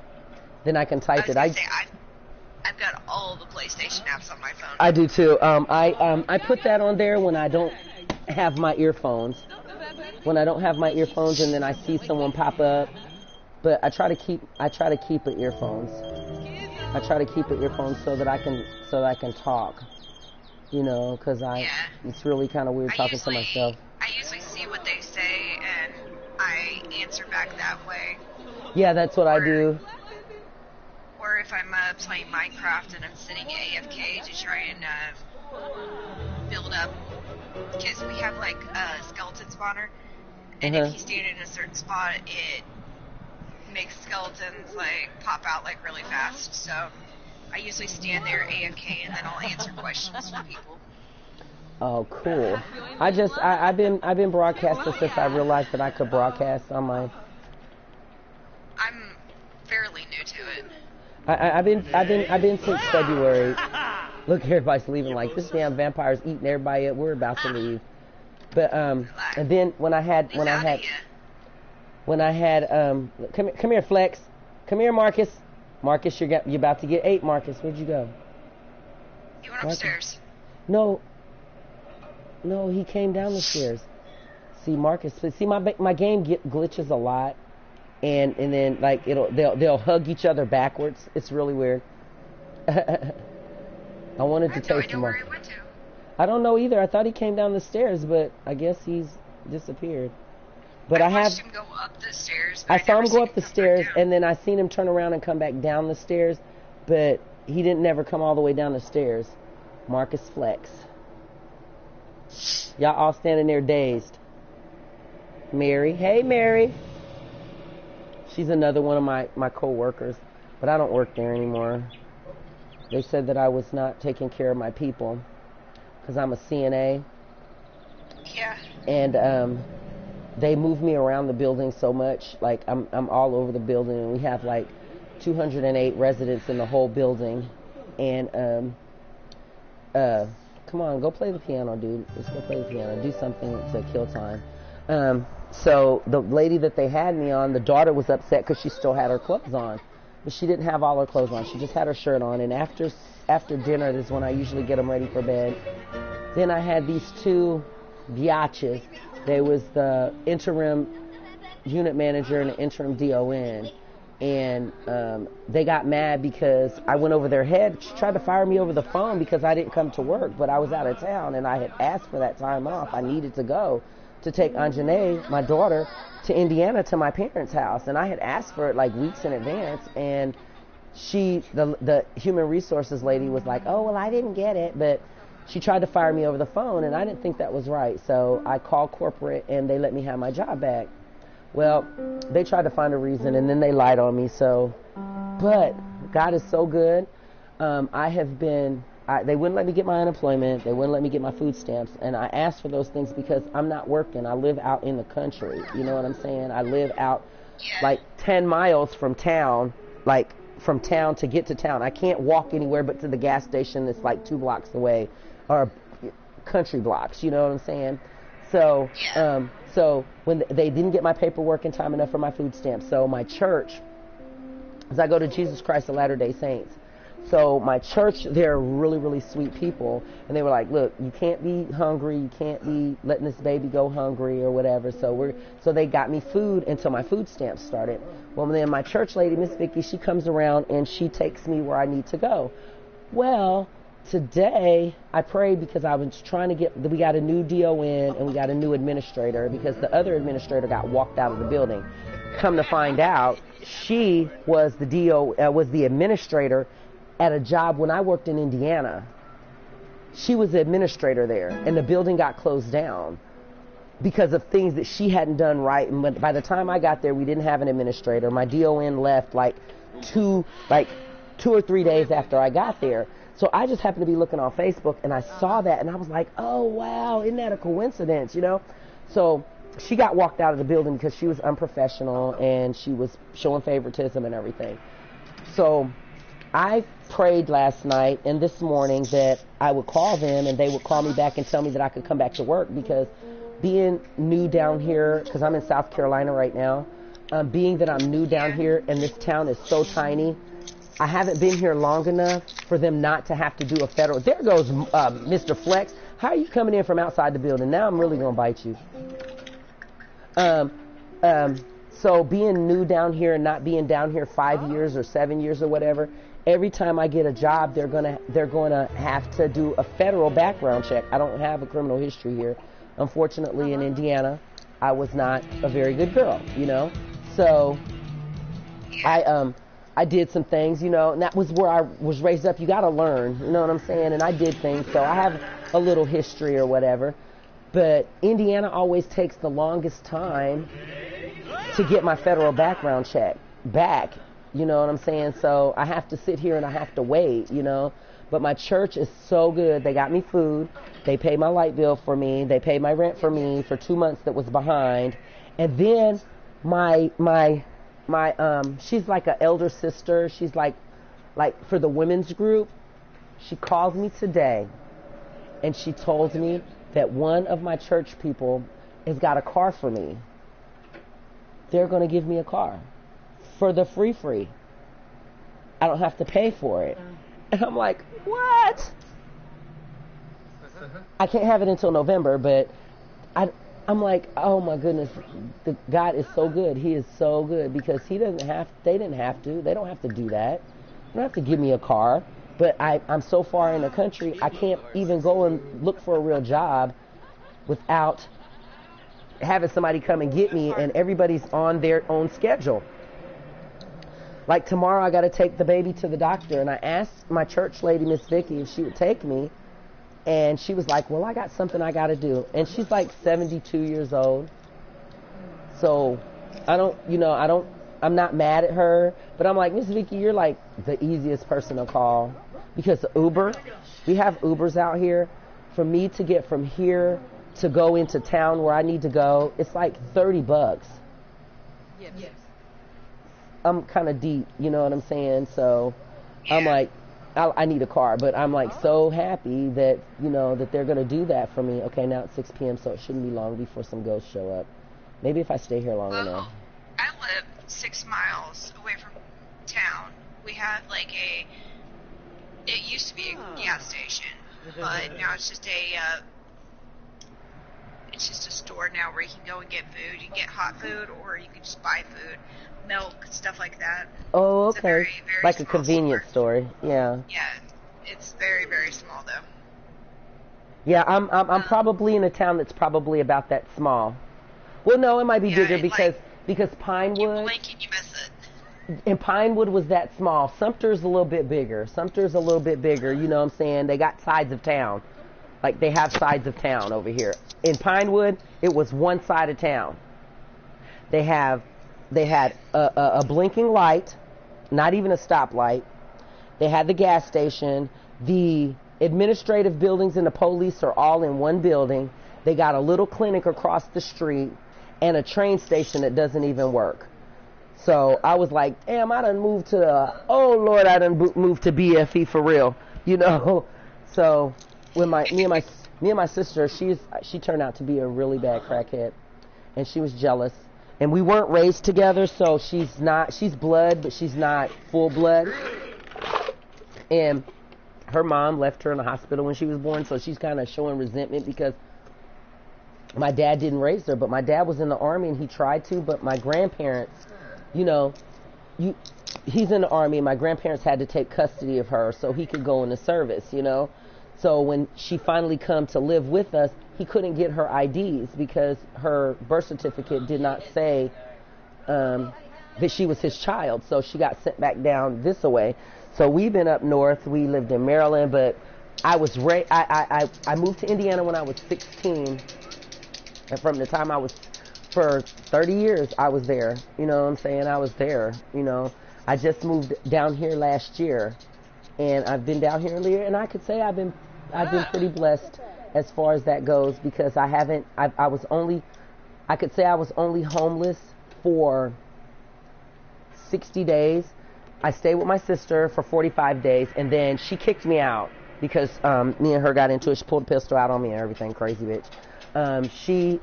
Then I can type it. I've got all the PlayStation apps on my phone. I do too. I put that on there when I don't have my earphones. When I don't have my earphones, and then I see someone pop up. But I try to keep it earphones. I try to keep it earphones so that I can talk. Because it's really kind of weird talking to myself. I usually see what they say and I answer back that way. Yeah, that's what I do. Or if I'm playing Minecraft and I'm sitting AFK to try and build up, because we have like a skeleton spawner, and if you stand in a certain spot, it makes skeletons like pop out like really fast. So I usually stand there AFK and then I'll answer questions from people. Oh, cool. I've been broadcasting since I realized that I could broadcast on my. I'm fairly new to it. I've been since February. Look, everybody's leaving like this damn vampire's eating everybody up. We're about to leave. But and then when I had come here, Flex. Come here, Marcus. Marcus, you're about to get ate, Marcus. Where'd you go? He went upstairs. No, he came down the stairs. See, Marcus. See, my game glitches a lot, and then like they'll hug each other backwards. It's really weird. I wanted to taste him. Where he went to. I don't know either. I thought he came down the stairs, but I guess he's disappeared. But I watched him go up the stairs. I saw him go up the stairs, and then I seen him turn around and come back down the stairs, but he didn't never come all the way down the stairs. Marcus Flex. Y'all all standing there dazed. Mary. Hey, Mary. She's another one of my co-workers. but I don't work there anymore. They said that I was not taking care of my people because I'm a CNA. Yeah. And they moved me around the building so much. Like, I'm all over the building, and we have like 208 residents in the whole building. And come on, go play the piano, dude. Just go play the piano. Do something to kill time. So the lady that they had me on, the daughter was upset because she still had her clothes on, but she didn't have all her clothes on. She just had her shirt on. And after dinner is when I usually get them ready for bed. Then I had these two biatches. They was the interim unit manager and the interim DON. And they got mad because I went over their head. She tried to fire me over the phone because I didn't come to work, but I was out of town and I had asked for that time off. I needed to go to take Anjanae, my daughter, to Indiana to my parents' house. And I had asked for it like weeks in advance. And the human resources lady was like, oh, well, I didn't get it. But she tried to fire me over the phone, and I didn't think that was right. So I called corporate, and they let me have my job back. Well, they tried to find a reason, and then they lied on me. But God is so good. They wouldn't let me get my unemployment. They wouldn't let me get my food stamps. And I asked for those things because I'm not working. I live out in the country. You know what I'm saying? I live out like 10 miles from town, like from town to get to town. I can't walk anywhere but to the gas station that's like 2 blocks away, or country blocks. You know what I'm saying? So, so when they didn't get my paperwork in time enough for my food stamps, so my church, as I go to Jesus Christ of Latter-day Saints, so my church, they're really, really sweet people, and they were like, look, you can't be hungry, you can't be letting this baby go hungry or whatever, so they got me food until my food stamps started. Well, then my church lady, Miss Vicky, she comes around and she takes me where I need to go. Well, today I prayed because I was trying to we got a new DON and we got a new administrator because the other administrator got walked out of the building. Come to find out, she was the administrator at a job when I worked in Indiana. She was the administrator there, and the building got closed down because of things that she hadn't done right. And by the time I got there, we didn't have an administrator. My DON left like 2 or 3 days after I got there. So I just happened to be looking on Facebook, and I saw that, and I was like, oh, wow, isn't that a coincidence, you know? So she got walked out of the building because she was unprofessional, and she was showing favoritism and everything. So I prayed last night and this morning that I would call them, and they would call me back and tell me that I could come back to work, because being new down here, because I'm in South Carolina right now, being that I'm new down here and this town is so tiny, I haven't been here long enough for them not to have to do a federal. There goes Mr. Flex. How are you coming in from outside the building? Now I'm really going to bite you. So being new down here and not being down here 5 years or 7 years or whatever, every time I get a job, they're gonna have to do a federal background check. I don't have a criminal history here. Unfortunately, in Indiana, I was not a very good girl, you know. So I did some things, you know, and that was where I was raised up. You got to learn, you know what I'm saying? And I did things, so I have a little history or whatever. But Indiana always takes the longest time to get my federal background check back, you know what I'm saying? So I have to sit here and I have to wait, you know. But my church is so good. They got me food. They paid my light bill for me. They paid my rent for me for 2 months that was behind. And then my she's like an elder sister. She's like for the women's group. She called me today and she told me that one of my church people has got a car for me. They're going to give me a car for the free. I don't have to pay for it. And I'm like, what? I can't have it until November, but I'm like, oh my goodness, God is so good. He is so good, because they don't have to do that. They don't have to give me a car. But I'm so far in the country, I can't even go and look for a real job without having somebody come and get me, and everybody's on their own schedule. Like tomorrow, I got to take the baby to the doctor, and I asked my church lady, Miss Vicky, if she would take me. And she was like, well, I got something I got to do. And she's like 72 years old. So I don't I'm not mad at her, but I'm like, Miss Vicky, you're like the easiest person to call because Uber, we have Ubers out here. For me to get from here to go into town where I need to go, it's like $30. Yes. I'm kind of deep, you know what I'm saying? So I'm like, I need a car, but I'm like so happy that, you know, that they're going to do that for me. Okay, now it's 6 p.m., so it shouldn't be long before some ghosts show up. Maybe if I stay here long enough. I live 6 miles away from town. We have like it used to be a gas station, but now it's just it's just a store now where you can go and get food. You can get hot food, or you can just buy food, milk, stuff like that. Oh, It's a okay. very, very Like a small convenience store. Yeah. Yeah, it's very, very small though. Yeah, I'm probably in a town that's probably about that small. Well, no, it might be Yeah, bigger it, because You Pinewood blink and you miss it. and Pinewood was that small. Sumter's a little bit bigger. You know what I'm saying? They got sides of town. Like they have sides of town over here. In Pinewood, it was one side of town. They had a blinking light, not even a stoplight. They had the gas station. The administrative buildings and the police are all in one building. They got a little clinic across the street and a train station that doesn't even work. So I was like, damn, I done moved to I done moved to BFE for real, you know. So when me and my sister, she turned out to be a really bad crackhead, and she was jealous. And we weren't raised together, so she's blood, but she's not full blood. And her mom left her in the hospital when she was born, so she's kind of showing resentment because my dad didn't raise her, but my dad was in the Army and he tried to, but my grandparents, you know, he's in the Army and my grandparents had to take custody of her so he could go in the service, you know. So when she finally come to live with us, he couldn't get her IDs because her birth certificate did not say that she was his child. So she got sent back down this way. So we've been up north. We lived in Maryland, but I moved to Indiana when I was 16. And from the time for 30 years, I was there. You know what I'm saying? I was there, you know. I just moved down here last year. And I've been down here earlier, and I could say I've been pretty blessed as far as that goes because I could say I was only homeless for 60 days. I stayed with my sister for 45 days, and then she kicked me out because me and her got into it. She pulled a pistol out on me and everything, crazy bitch. She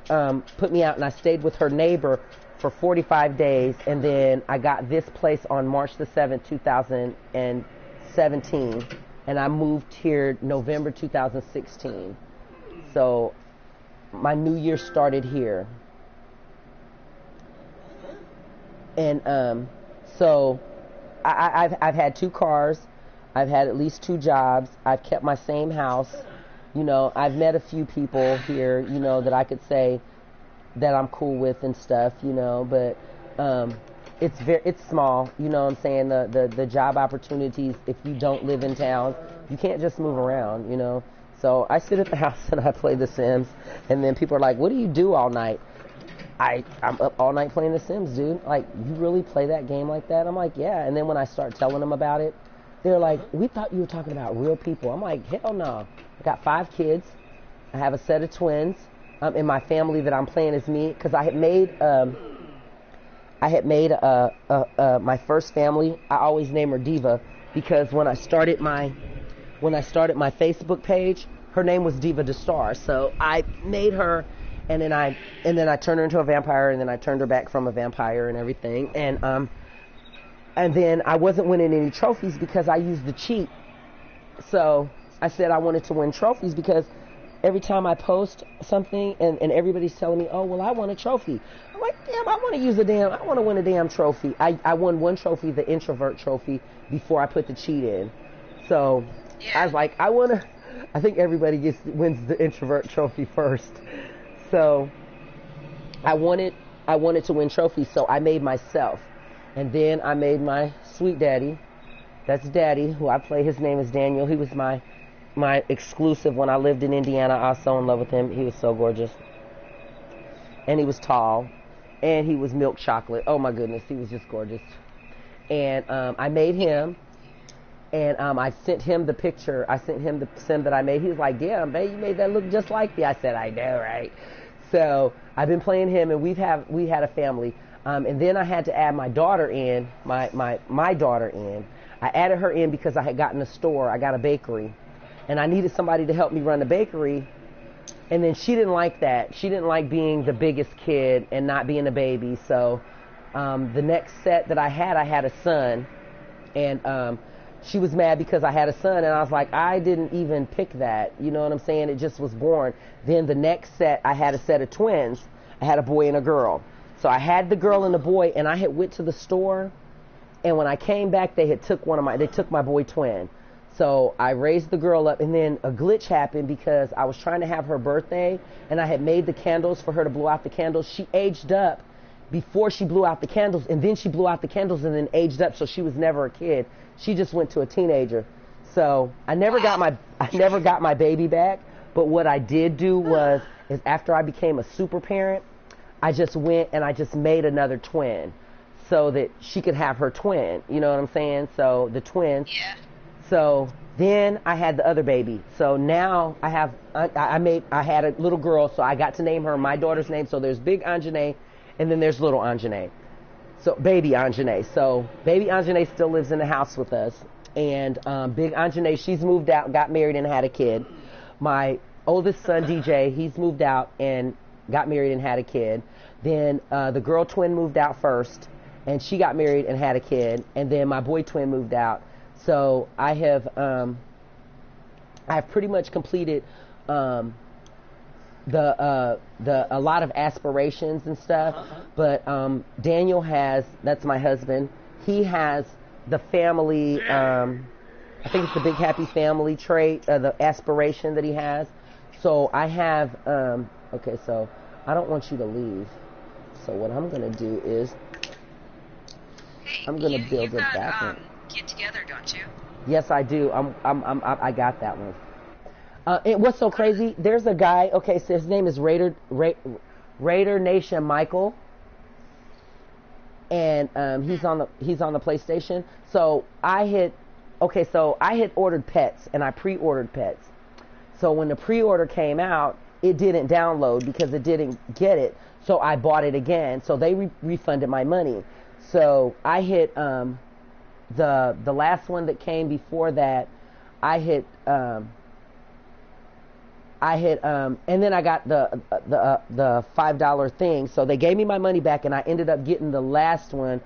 put me out, and I stayed with her neighbor for 45 days, and then I got this place on March the 7th, 2017, and I moved here November 2016. So my new year started here. And so I've had 2 cars. I've had at least 2 jobs. I've kept my same house. You know, I've met a few people here, you know, that I could say that I'm cool with and stuff, you know, but it's small, you know what I'm saying? The job opportunities, if you don't live in town, you can't just move around, you know. So I sit at the house and I play The Sims, and then people are like, what do you do all night? I'm up all night playing The Sims, dude. Like, you really play that game like that? I'm like, yeah. And then when I start telling them about it, they're like, we thought you were talking about real people. I'm like, hell no. I got 5 kids. I have a set of twins. In my family that I'm playing as me, because I had made my first family. I always name her Diva because when I started my Facebook page, her name was Diva DeStar. So I made her, and then I turned her into a vampire, and then I turned her back from a vampire and everything. And then I wasn't winning any trophies because I used the cheat. So I said I wanted to win trophies because every time I post something and everybody's telling me, oh, well, I want a trophy. I'm like, damn, I want to win a damn trophy. I won 1 trophy, the introvert trophy, before I put the cheat in. So I was like, I think everybody wins the introvert trophy first. So I wanted to win trophies, so I made myself. And then I made my sweet daddy. That's Daddy, who I play. His name is Daniel. He was my exclusive when I lived in Indiana. I was so in love with him. He was so gorgeous. And he was tall. and he was milk chocolate. Oh my goodness, he was just gorgeous. And I made him, and I sent him the picture. I sent him the sim that I made. He was like, yeah, man, you made that look just like me. I said, I know, right? So I've been playing him, and we had a family. And then I had to add my daughter in, my daughter in. I added her in because I had gotten a store. I got a bakery, and I needed somebody to help me run the bakery. And then she didn't like that. She didn't like being the biggest kid and not being a baby. So the next set that I had a son, and she was mad because I had a son, and I was like, I didn't even pick that. You know what I'm saying? It just was born. Then the next set, I had a set of twins. I had a boy and a girl. So I had the girl and the boy, and I had went to the store, and when I came back, they took my boy twin. So I raised the girl up, and then a glitch happened because I was trying to have her birthday, and I had made the candles for her to blow out the candles. She aged up before she blew out the candles, and then she blew out the candles and then aged up, so she was never a kid. She just went to a teenager. So I never got my baby back, but what I did do is after I became a super parent, I just went and I just made another twin so that she could have her twin. You know what I'm saying? So the twins. Yeah. So then I had the other baby. So now I had a little girl, so I got to name her my daughter's name. So there's Big Anjanae, and then there's Little Anjanae. So Baby Anjanae. So Baby Anjanae still lives in the house with us. And Big Anjanae, she's moved out, got married, and had a kid. My oldest son, DJ, he's moved out and got married and had a kid. Then the girl twin moved out first, and she got married and had a kid. And then my boy twin moved out. So I've pretty much completed a lot of aspirations and stuff. But Daniel that's my husband. He has the family. I think it's the big happy family trait, the aspiration that he has. So I have. Okay, so I don't want you to leave. So what I'm gonna do is I'm gonna build a bathroom. Get together, don't you? Yes, I do. I got that one. And what's so crazy? There's a guy. Okay, so his name is Raider Nation Michael, and he's on the PlayStation. So I had ordered pets, and I pre-ordered pets. So when the pre-order came out, it didn't download because it didn't get it. So I bought it again. So they refunded my money. So I hit the last one that came before that. I hit and then I got the $5 thing. So they gave me my money back, and I ended up getting the last one.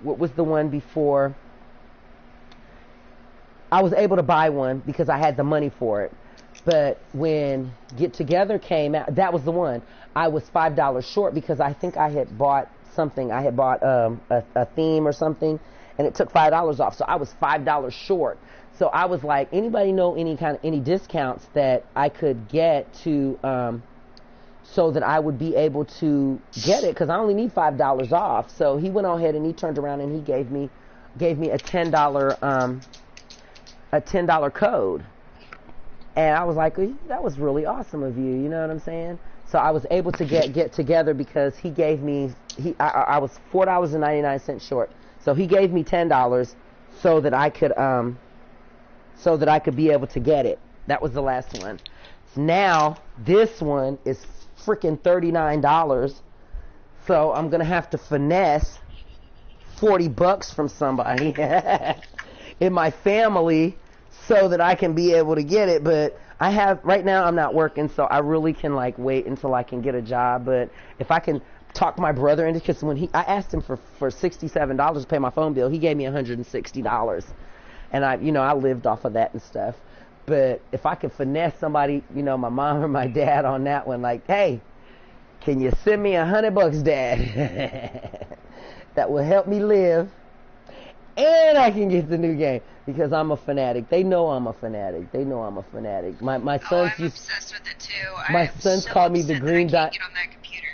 What was the one before? I was able to buy one because I had the money for it. But when Get Together came out, that was the one. I was $5 short because I think I had bought something. I had bought a theme or something, and it took $5 off. So I was $5 short. So I was like, anybody know any discounts that I could get to so that I would be able to get it? Because I only need $5 off. So he went on ahead and he turned around and he gave me a $10 code. And I was like, that was really awesome of you. You know what I'm saying? So I was able to get Together because he gave me, I was $4.99 short. So he gave me $10 so that I could be able to get it. That was the last one. Now this one is freaking $39. So I'm going to have to finesse $40 from somebody in my family so that I can be able to get it. But right now I'm not working, so I really can wait until I can get a job. But if I can talk my brother into, because I asked him for $67 to pay my phone bill, he gave me $160. And I lived off of that and stuff. But if I could finesse somebody, my mom or my dad on that one, hey, can you send me $100, Dad? That will help me live. And I can get the new game because I'm a fanatic. They know I'm a fanatic. My sons I'm obsessed with it too. My sons call me the green diamond. dot. Get on that computer.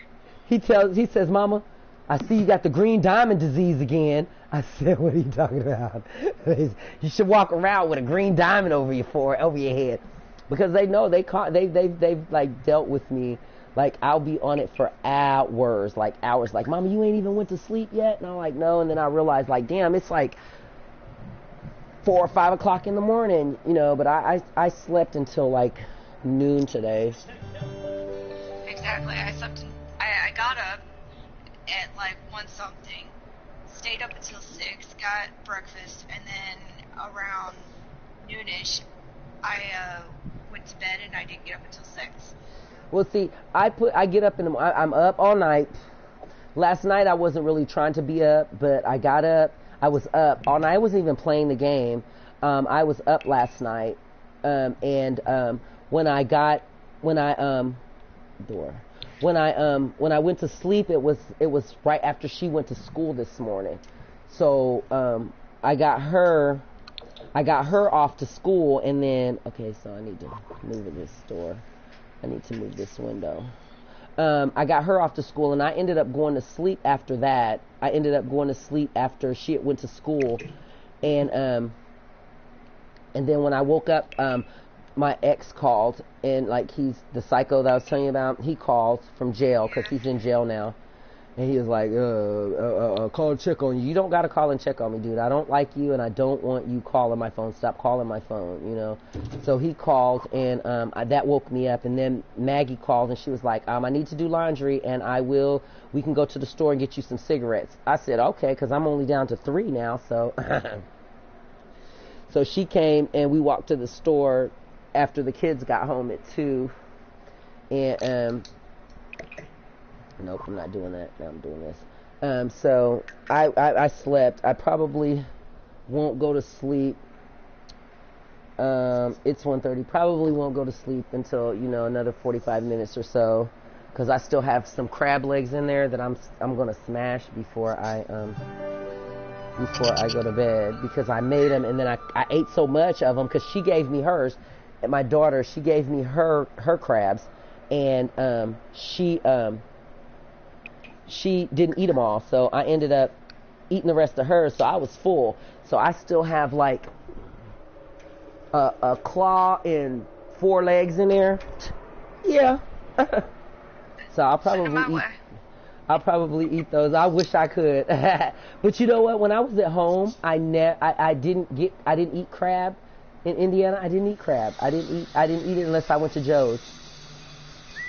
He says, Mama, I see you got the green diamond disease again. I said, what are you talking about? You should walk around with a green diamond over your head, because they know they've dealt with me Like, I'll be on it for hours, like hours. Like, Mama, you ain't even went to sleep yet? And I'm like, no. And then I realized, like, damn, it's like 4 or 5 o'clock in the morning, you know. But I slept until like noon today. Exactly. I got up at like 1 something, stayed up until 6, got breakfast, and then around noonish, I went to bed and I didn't get up until 6. Well, see, I get up in the I'm up all night. Last night I wasn't really trying to be up, but I got up. I was up all night. I wasn't even playing the game. I was up last night, and when I went to sleep, it was right after she went to school this morning. So I got her off to school, and then so I need to move in this door. I need to move this window. I got her off to school, and I ended up going to sleep after that. I ended up going to sleep after she went to school, and then when I woke up, my ex called, and like, he's the psycho that I was telling you about. He called from jail because he's in jail now, and he was like, call and check on you. You don't gotta call and check on me, dude. I don't like you, and I don't want you calling my phone. Stop calling my phone, you know. So he called, and that woke me up. And then Maggie called, and she was like, I need to do laundry, and we can go to the store and get you some cigarettes. I said, okay, because I'm only down to 3 now. So so she came, and we walked to the store after the kids got home at 2, and nope, I'm not doing that. Now I'm doing this. So I slept. I probably won't go to sleep. It's 1:30. Probably won't go to sleep until, you know, another 45 minutes or so, because I still have some crab legs in there that I'm gonna smash before I go to bed, because I made them, and then I ate so much of them because she gave me hers. And my daughter, she gave me her crabs, and she didn't eat them all, so I ended up eating the rest of hers, so I was full. So I still have like a claw and 4 legs in there. Yeah. So I'll probably eat those. I wish I could. But you know what? When I was at home, I didn't eat crab in Indiana. I didn't eat crab. I didn't eat it unless I went to Joe's.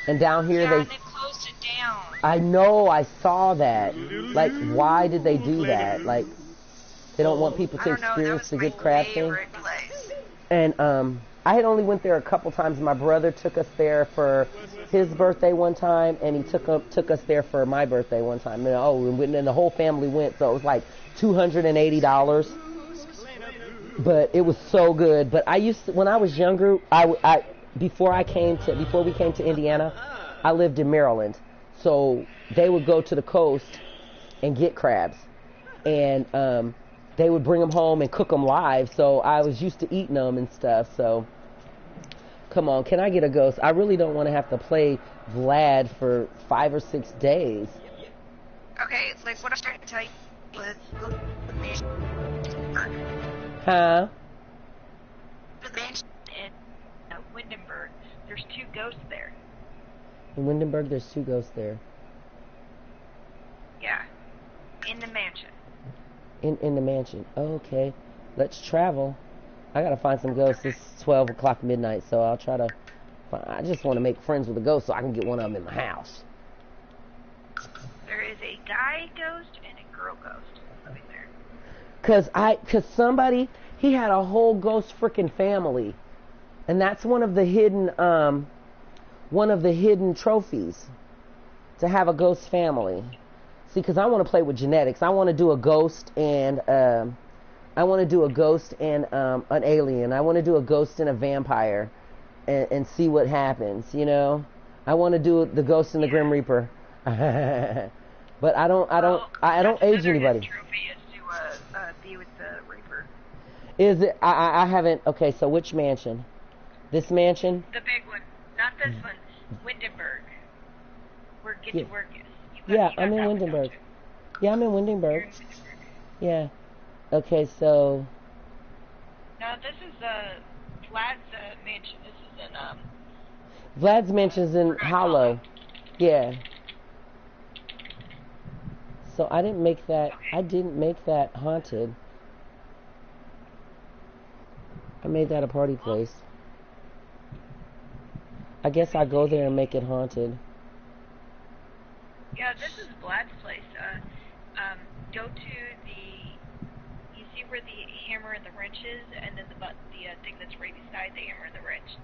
And down here and they closed it down. I know, I saw that. Like, why did they do that? Like, they don't want people to experience the good crab thing. Place. And I had only went there a couple times. My brother took us there for his birthday one time, and he took us there for my birthday one time. And the whole family went, so it was like $280. But it was so good. But I used to, when I was younger, before we came to Indiana, I lived in Maryland. So they would go to the coast and get crabs, and they would bring them home and cook them live. So I was used to eating them and stuff. So come on, can I get a ghost? I really don't want to have to play Vlad for 5 or 6 days. Okay, like what I was trying to tell you was Huh? the mansion in Windenburg. There's 2 ghosts there. In Windenburg, there's 2 ghosts there. Yeah, in the mansion. In the mansion. Okay, let's travel. I gotta find some ghosts. It's 12 o'clock midnight, so I'll try to. I just want to make friends with a ghost so I can get one of them in my house. There is a guy ghost and a girl ghost living there. Cause somebody, he had a whole ghost freaking family, and that's one of the hidden trophies, to have a ghost family. See, because I want to play with genetics. I want to do a ghost and an alien. I want to do a ghost and a vampire, and see what happens. You know, I want to do the ghost and the Grim Reaper. But I don't age anybody. Trophy is to be with the Reaper. Is it? I haven't. Okay, so which mansion? This mansion? The big one, not this one. Windenburg. Where Yeah. Windenburg is. Yeah, I'm in Windenburg. Yeah, I'm in Windenburg. Yeah. Okay, so. No, this is Vlad's mansion. This is in Vlad's mansion's in Hollow. Yeah. So I didn't make that. I didn't make that haunted. I made that a party place. I guess I go there and make it haunted. Yeah, this is Vlad's place. Go to the. You see where the hammer and the wrench is, and then the thing that's right beside the hammer and the wrench.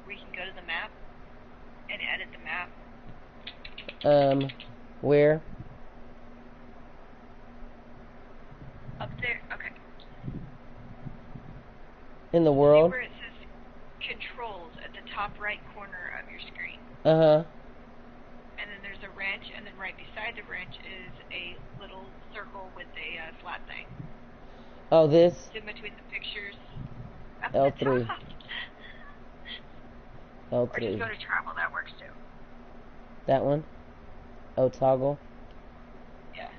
Where you can go to the map and edit the map. Where? Up there. Okay. In the See world? where it says controls at the top right corner of your screen. Uh-huh. And then there's a wrench, and then right beside the wrench is a little circle with a flat thing. Oh, this? It's in between the pictures. Up L3. at the top. Or just L3. go to travel, that works too. That one? Oh, toggle? Yeah.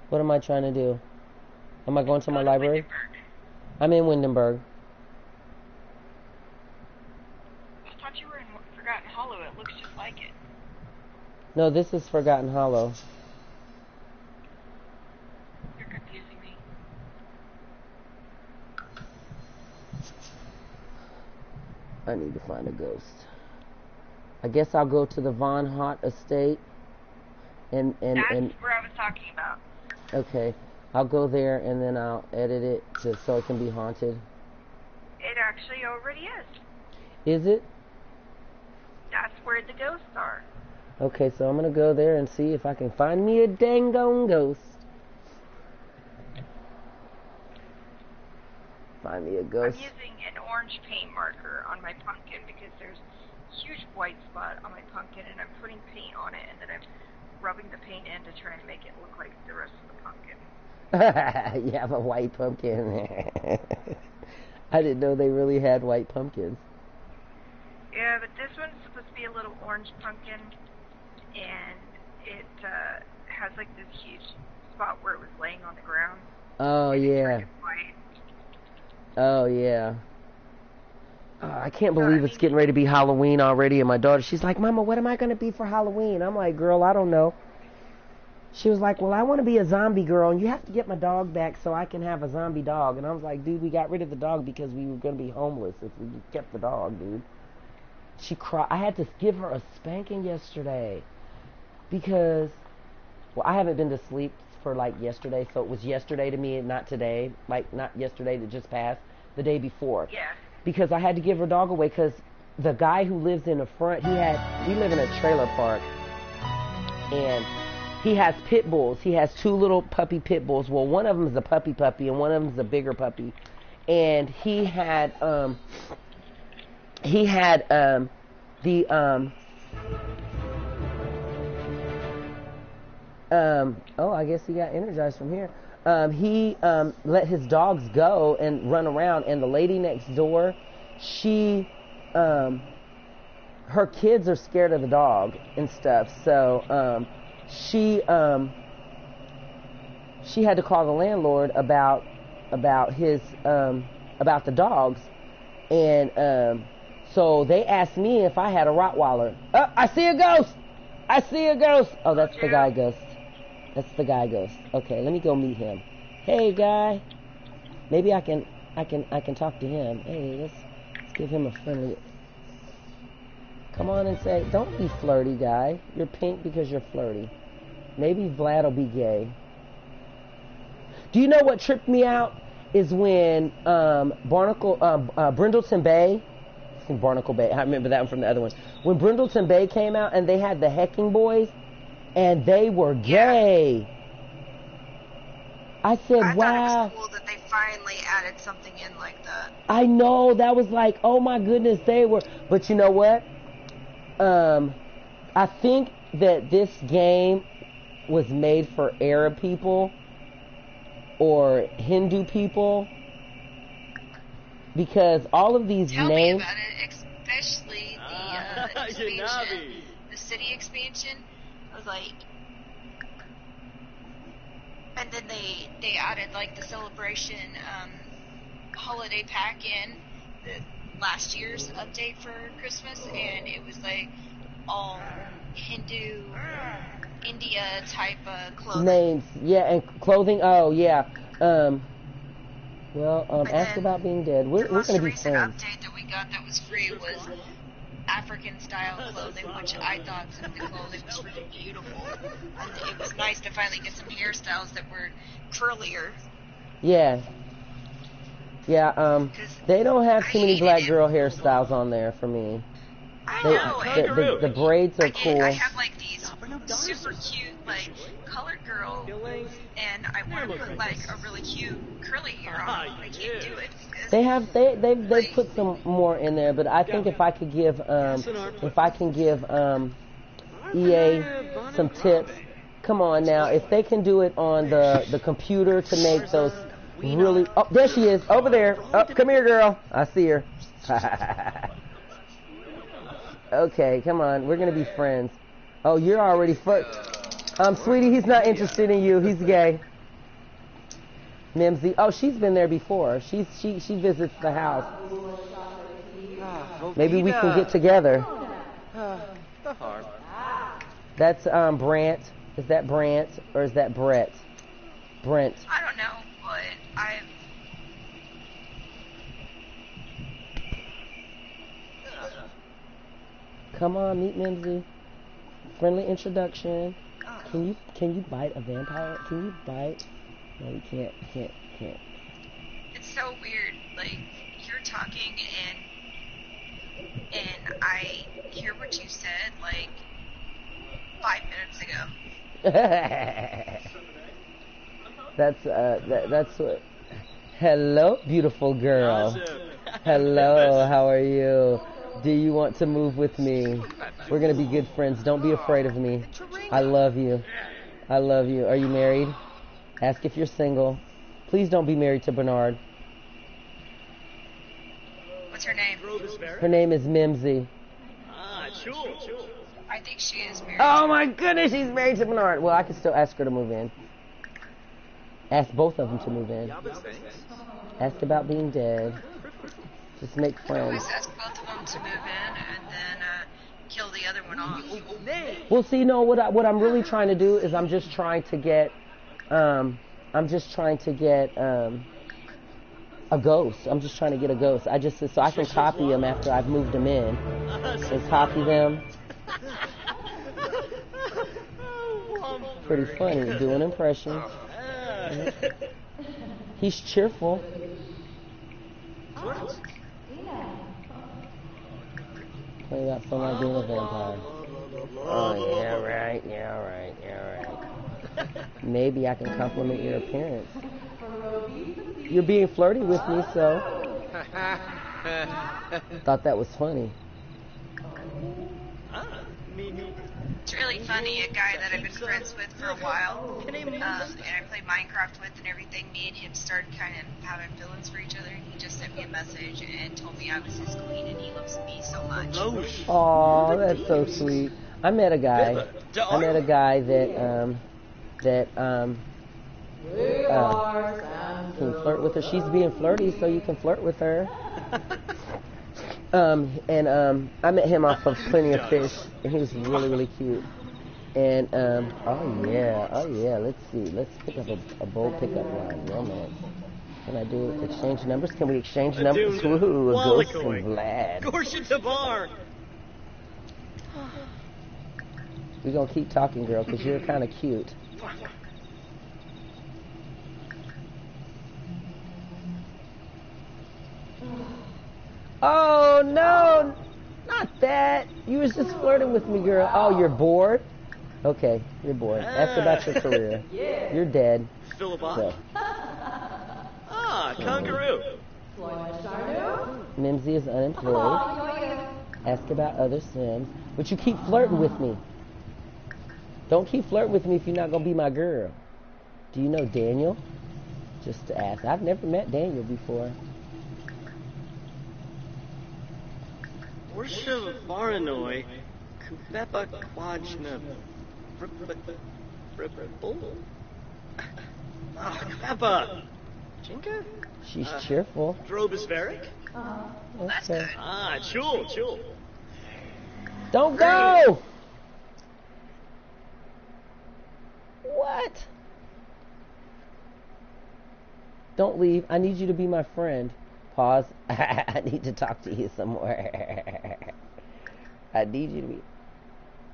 What am I trying to do? Am I going to my Go library? Windenburg. I'm in Windenburg. I thought you were in Forgotten Hollow. It looks just like it. No, this is Forgotten Hollow. You're confusing me. I need to find a ghost. I guess I'll go to the Von Hott estate. And That's where I was talking about. okay. I'll go there and then I'll edit it so it can be haunted. It actually already is. Is it? That's where the ghosts are. Okay, so I'm gonna go there and see if I can find me a dang gone ghost. Find me a I'm ghost. using an orange paint marker on my pumpkin because there's a huge white spot on my pumpkin, and I'm putting paint on it, and then I'm rubbing the paint in to try and make it look like the rest of the pumpkin. You have a white pumpkin. I didn't know they really had white pumpkins. Yeah, but this one's supposed to be a little orange pumpkin, and it has like this huge spot where it was laying on the ground. Oh, and yeah. It's white. Oh, yeah. I can't believe it's getting ready to be Halloween already, and my daughter, she's like, Mama, what am I going to be for Halloween? I'm like, girl, I don't know. She was like, well, I want to be a zombie girl, and you have to get my dog back so I can have a zombie dog. And I was like, dude, we got rid of the dog because we were going to be homeless if we kept the dog, dude. She cried. I had to give her a spanking yesterday because, well, I haven't been to sleep for like yesterday, so it was yesterday to me and not today, like not yesterday that just passed, the day before. Yeah. Because I had to give her dog away because the guy who lives in the front, we live in a trailer park, and he has pit bulls. He has two little puppy pit bulls. Well, one of them is a puppy and one of them is a bigger puppy. And he had oh, I guess he got energized from here. He let his dogs go and run around, and the lady next door, she her kids are scared of the dog and stuff, so she had to call the landlord about his about the dogs, and so they asked me if I had a Rottweiler. Oh, I see a ghost! I see a ghost! Oh, that's the guy ghost. That's the guy ghost. Okay, let me go meet him. Hey, guy. Maybe I can talk to him. Hey, let's give him a friendly. Come on and say, don't be flirty, guy. You're pink because you're flirty. Maybe Vlad will be gay. Do you know what tripped me out is when Brindleton Bay. I think Barnacle Bay. I remember that one from the other ones. When Brindleton Bay came out and they had the Hecking Boys. And they were gay. I said, wow. I thought it was cool that they finally added something in like that. I know. That was like, oh my goodness, they were. But you know what? I think that this game was made for Arab people or Hindu people. Because all of these Tell names. me about it, especially the expansion, the city expansion. I was like, and then they added like the celebration holiday pack in. last year's update for Christmas, and it was like all Hindu, India type clothing. Names, yeah, and clothing. Oh, yeah. Ask then about being dead. We're The most gonna be recent friends. update that we got that was free was African style clothing, which I thought some of the clothing was really beautiful. And it was nice to finally get some hairstyles that were curlier. Yeah. Yeah, they don't have too many black girl hairstyles on there for me. I They, know, the braids are cool. I have like these super cute like colored girl, and I want to put like a really cute curly hair on. I can't do it because They've put some more in there, but I think if I can give EA some tips, come on now, if they can do it on the computer to make those really, oh, there she is, over there, oh, come here girl, I see her. Okay, come on, we're gonna be friends. Oh, you're already sweetie, he's not interested in you, he's gay. Mimsy, oh, she's been there before. She visits the house. Maybe we can get together. The harp. That's Brant. Is that Brant or is that Brett? Brent. I don't know, but I've Come on, meet Mimsy. Friendly introduction. Can you bite a vampire? Can you bite? No, you can't. It's so weird. Like you're talking and I hear what you said like 5 minutes ago. That's what. Hello, beautiful girl. Hello, how are you? Do you want to move with me? We're gonna be good friends. Don't be afraid of me. I love you. I love you. Are you married? Ask if you're single. Please don't be married to Bernard. What's her name? Her name is Mimsy. I think she is married. Oh my goodness, she's married to Bernard. Well, I can still ask her to move in. Ask both of them to move in. Ask about being dead. Just make friends. Always ask both of them to move in and then kill the other one off. Well, see, no, what I'm really trying to do is I'm just trying to get a ghost. I'm just trying to get a ghost. So I can copy them after I've moved them in. And copy them. Pretty funny. Do an impression. He's cheerful. Play that fun like being a vampire. Oh, yeah, right. Maybe I can compliment your appearance. You're being flirty with me, so. Thought that was funny. It's really funny, a guy that I've been friends with for a while, and I play Minecraft with and everything, me and him started kind of having feelings for each other, and he just sent me a message and told me I was his queen and he loves me so much. Aw, that's so sweet. I met a guy that can flirt with her. She's being flirty, so you can flirt with her. I met him off of Plenty of Fish, and he was really, really cute. And, oh yeah, let's see. Let's pick up a bold pickup line. Romance. Can I do it? Exchange numbers? Can we exchange numbers? Woohoo, Ghost and Vlad. Gorshit the bar. We're gonna keep talking, girl, because you're kind of cute. Oh, no, not that. You was just flirting with me, girl. Oh, you're bored? Okay, you're bored. Ask about your career. You're dead. So. Kangaroo. Mimsy is unemployed. Ask about other Sims. But you keep flirting with me. Don't keep flirting with me if you're not going to be my girl. Do you know Daniel? Just to ask. I've never met Daniel before. Worsha Varanoi, Kubepa Kwajna, Bull. Kubepa. Jinka? She's cheerful. Drobus Varick? Well, that's Okay. good. Ah, cool. Don't go! What? Don't leave. I need you to be my friend. Pause. I need to talk to you some more. I need you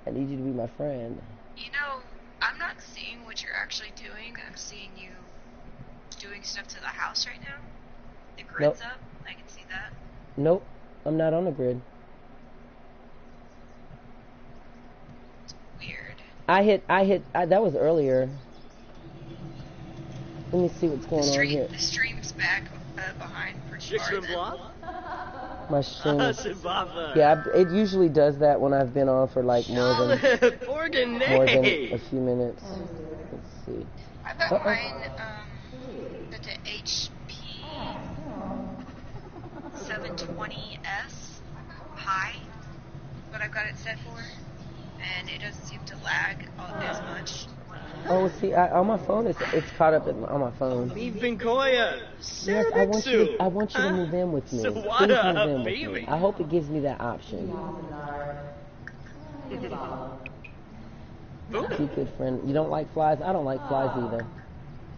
to be my friend. You know, I'm not seeing what you're actually doing. I'm seeing you doing stuff to the house right now. The grid's Nope. up. I can see that. Nope. I'm not on the grid. Weird. That was earlier. Let me see what's going on here. The stream's back behind pretty far. Chicks then. Bluff? My stream. Zimbabwe. Yeah, it usually does that when I've been on for like more than a few minutes. Let's see. I've got mine set to HP 720S high, what I've got it set for, and it doesn't seem to lag as much. Oh, see, on my phone, it's caught up on my phone. Vinkoya. Yes, I want you to move in with me. Please move in with me. I hope it gives me that option. Keep good friend. You don't like flies? I don't like flies either.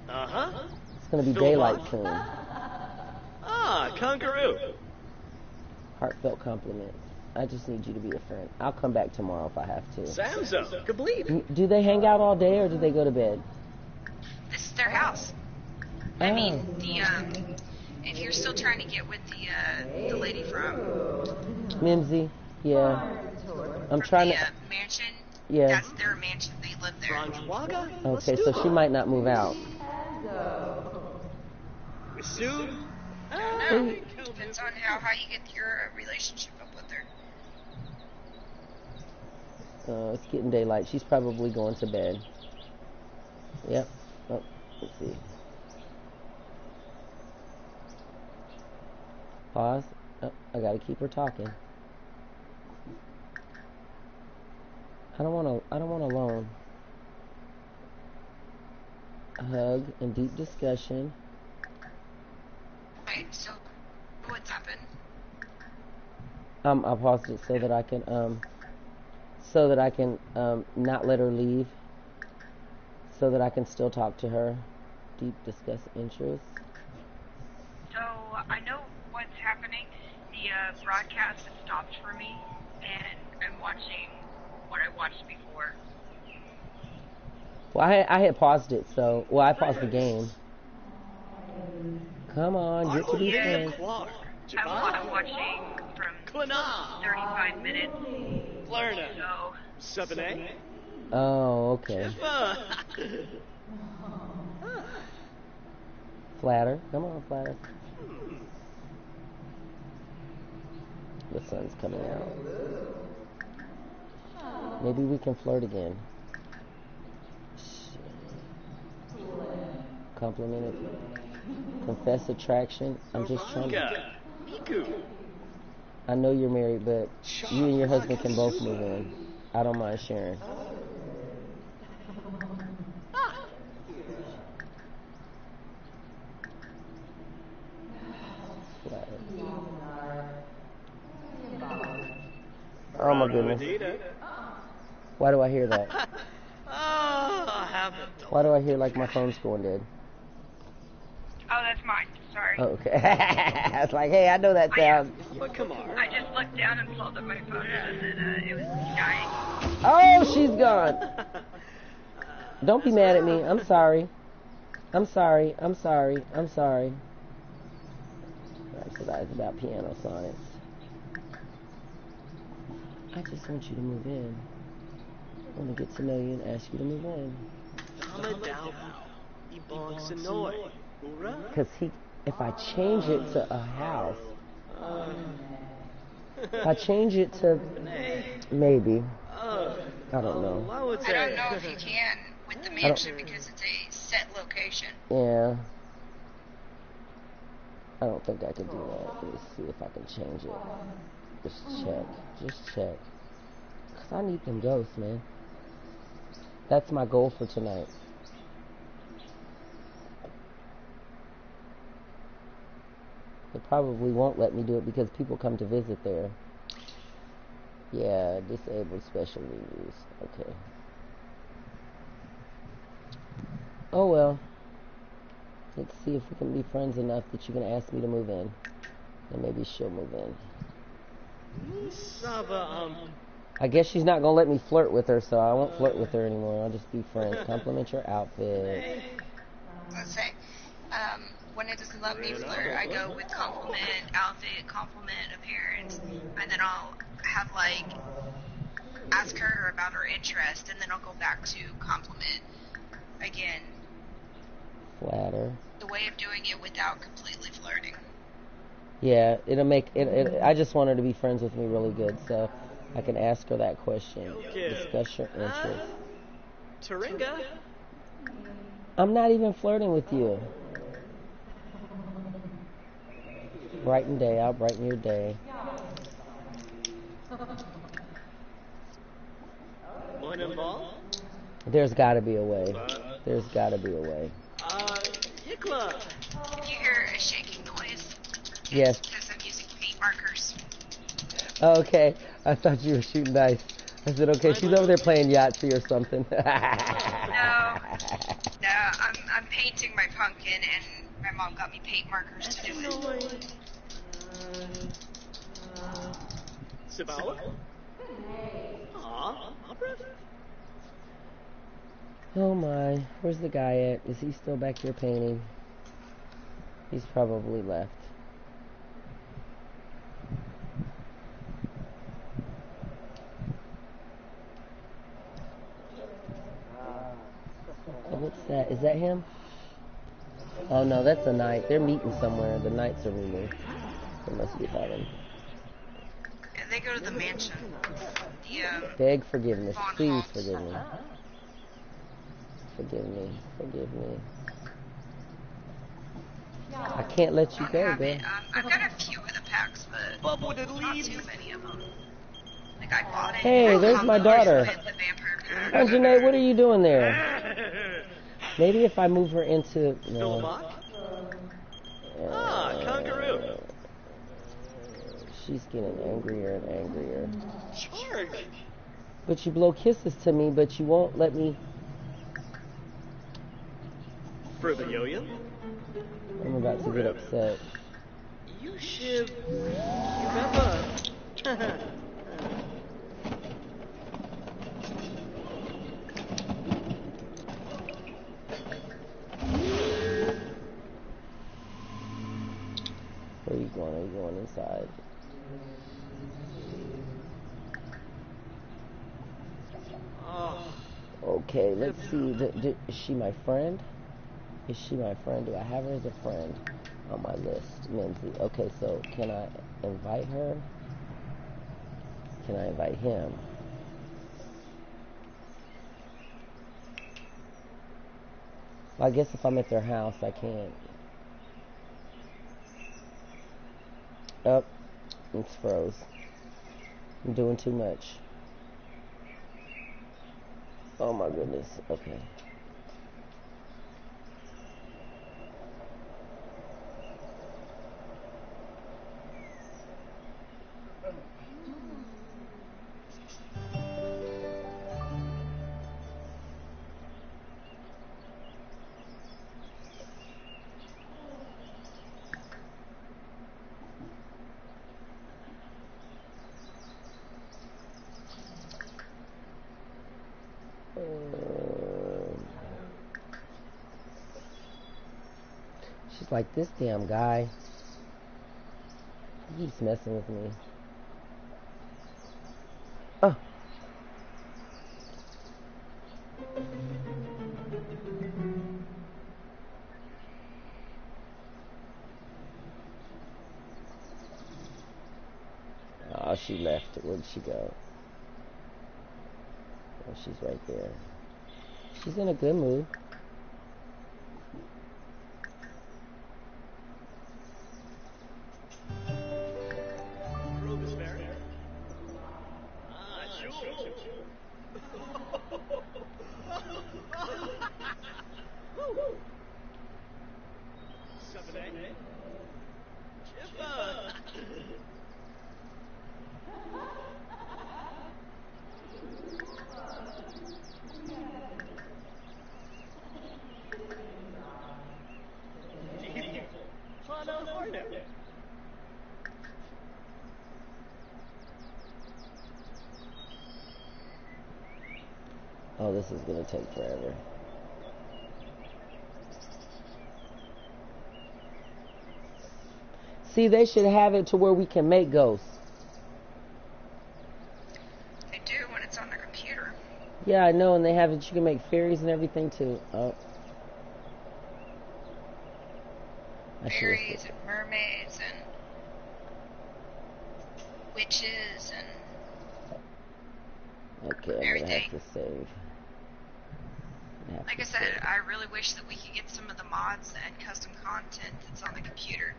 Uh-huh. It's gonna be daylight soon. Ah, Kangaroo. Heartfelt compliments. I just need you to be a friend. I'll come back tomorrow if I have to. Samzo. Complete. Do they hang out all day or do they go to bed? This is their house. I mean, if you're still trying to get with the lady from Mimsy? Yeah. I'm trying to. mansion, Yeah. that's their mansion. They live there. Okay, so she might not move out. Sue? I don't know. Depends on how you get your relationship up with her. It's getting daylight. She's probably going to bed. Yep. Oh, let's see. Pause. Oh, I gotta keep her talking. I don't want alone. A hug and deep discussion. Right, so what's happened? I paused it so that I can not let her leave, so that I can still talk to her. Deep discuss interests. So I know what's happening. The broadcast has stopped for me, and I'm watching what I watched before. Well, I had paused it, so I paused the game. Come on, get to these friends. I'm watching from 35 minutes. Florida. So 7A. Oh, okay. Flatter. Come on, flatter. The sun's coming out. Maybe we can flirt again. Complimented. Confess attraction. I'm just trying to... Miku. I know you're married, but you and your husband can both move in. I don't mind sharing. Oh my goodness. Why do I hear that? Why do I hear like my phone's going dead? Oh, that's mine. Sorry. Oh, okay. I was like, hey, I know that sound. But come on. I just looked down and saw that my phone it was dying. Oh, she's gone. Don't be mad at me. I'm sorry. I'm sorry. I'm sorry. I'm sorry. Rhapsodize about piano sonnets. I just want you to move in. I want to get to know you and ask you to move in. Because if I change it to a house, if I change it to maybe, I don't know. I don't know if you can with the mansion because it's a set location. Yeah. I don't think I can do that. Let me see if I can change it. Just check. Just check. Because I need them ghosts, man. That's my goal for tonight. They probably won't let me do it because people come to visit there. Yeah, disabled special needs. Okay. Oh well. Let's see if we can be friends enough that you can ask me to move in. And maybe she'll move in. Sava, I guess she's not gonna let me flirt with her, so I won't flirt with her anymore. I'll just be friends. Compliment your outfit. Let's say, when it doesn't let me flirt, I go with compliment outfit, compliment appearance, and then I'll have like ask her about her interest, and then I'll go back to compliment again. Flatter. The way of doing it without completely flirting. Yeah, it'll make it. I just want her to be friends with me really good, so I can ask her that question. Okay. Discuss your interest. Taringa. I'm not even flirting with you. Brighten day. I'll brighten your day. Morning ball. There's got to be a way. There's got to be a way. Yikla. You hear a shaking noise? Yes. Because I'm using paint markers. Oh, okay. I thought you were shooting dice. I said, okay, she's over there playing Yahtzee or something. No, I'm painting my pumpkin, and my mom got me paint markers to do it. Sabawa? Aw, opera? Oh my, where's the guy at? Is he still back here painting? He's probably left. Oh, what's that? Is that him? Oh no, that's a knight. They're meeting somewhere. The knights are meeting. They must be having. Yeah, they go to the mansion. Beg forgiveness. Von Please Holtz. forgive me. Forgive me. Forgive me. I can't let you go, girl. I've got a few of the packs, but not too many of them. Like I bought it. Hey, there's my daughter. With the vampire pack. Anjanae, what are you doing there? Maybe if I move her into... No. Philbach? Kangaroo. She's getting angrier and angrier. Charge. But you blow kisses to me, but you won't let me... For the yo-yo? I'm about to get upset. You should... Remember... Where are you going? Are you going inside? Okay, let's see. Is she my friend? Is she my friend? Do I have her as a friend on my list? Minzy. Okay, so can I invite her? Can I invite him? Well, I guess if I'm at their house, I can't. Oh, it's froze. I'm doing too much. Oh my goodness. Okay. She's like, this damn guy. He keeps messing with me. Oh. Oh, she left. Where'd she go? Oh, she's right there. She's in a good mood. Trying to avoid it. Oh, this is gonna take forever. See, they should have it to where we can make ghosts. They do when it's on the computer. Yeah, I know, and they have it. You can make fairies and everything too. Oh, I should have Fairies and mermaids and witches and Okay, I'm gonna everything. have to save. Like I said, I really wish that we could get some of the mods and custom content that's on the computer.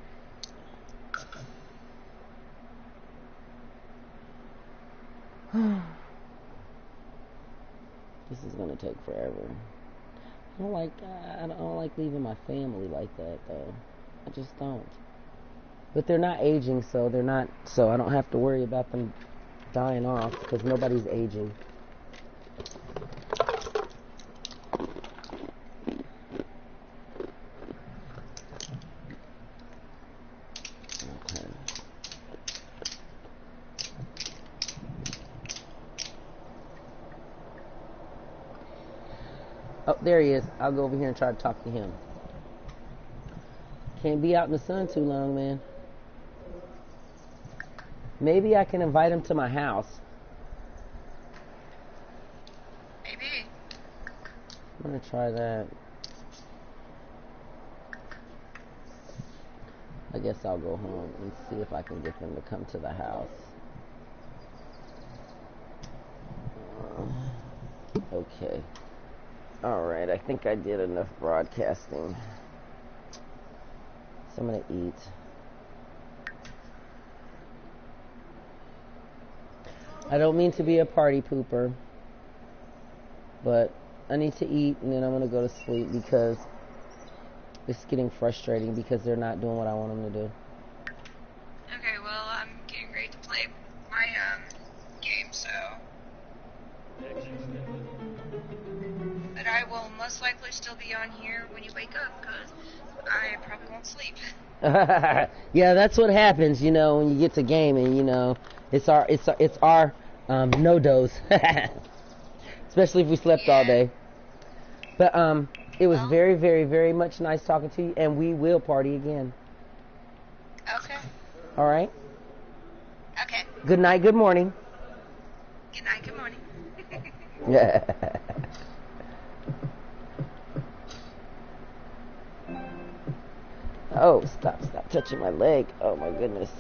This is gonna take forever. I don't like leaving my family like that though. I just don't. But they're not aging, so I don't have to worry about them dying off because nobody's aging. Okay. Oh, there he is. I'll go over here and try to talk to him. Can't be out in the sun too long, man. Maybe I can invite him to my house. Maybe. I'm gonna try that. I guess I'll go home and see if I can get them to come to the house. Okay. Alright, I think I did enough broadcasting. So I'm gonna eat. I don't mean to be a party pooper, but I need to eat and then I'm gonna go to sleep because it's getting frustrating because they're not doing what I want them to do. Okay, well, I'm getting ready to play my game, so. But I will most likely still be on here when you wake up because I probably won't sleep. Yeah, that's what happens, when you get to gaming, it's our no dose. Especially if we slept all day. But it was very, very, very much nice talking to you, and we will party again. Okay. All right? Okay. Good night, good morning. Good night, good morning. Yeah. Oh, stop touching my leg. Oh my goodness.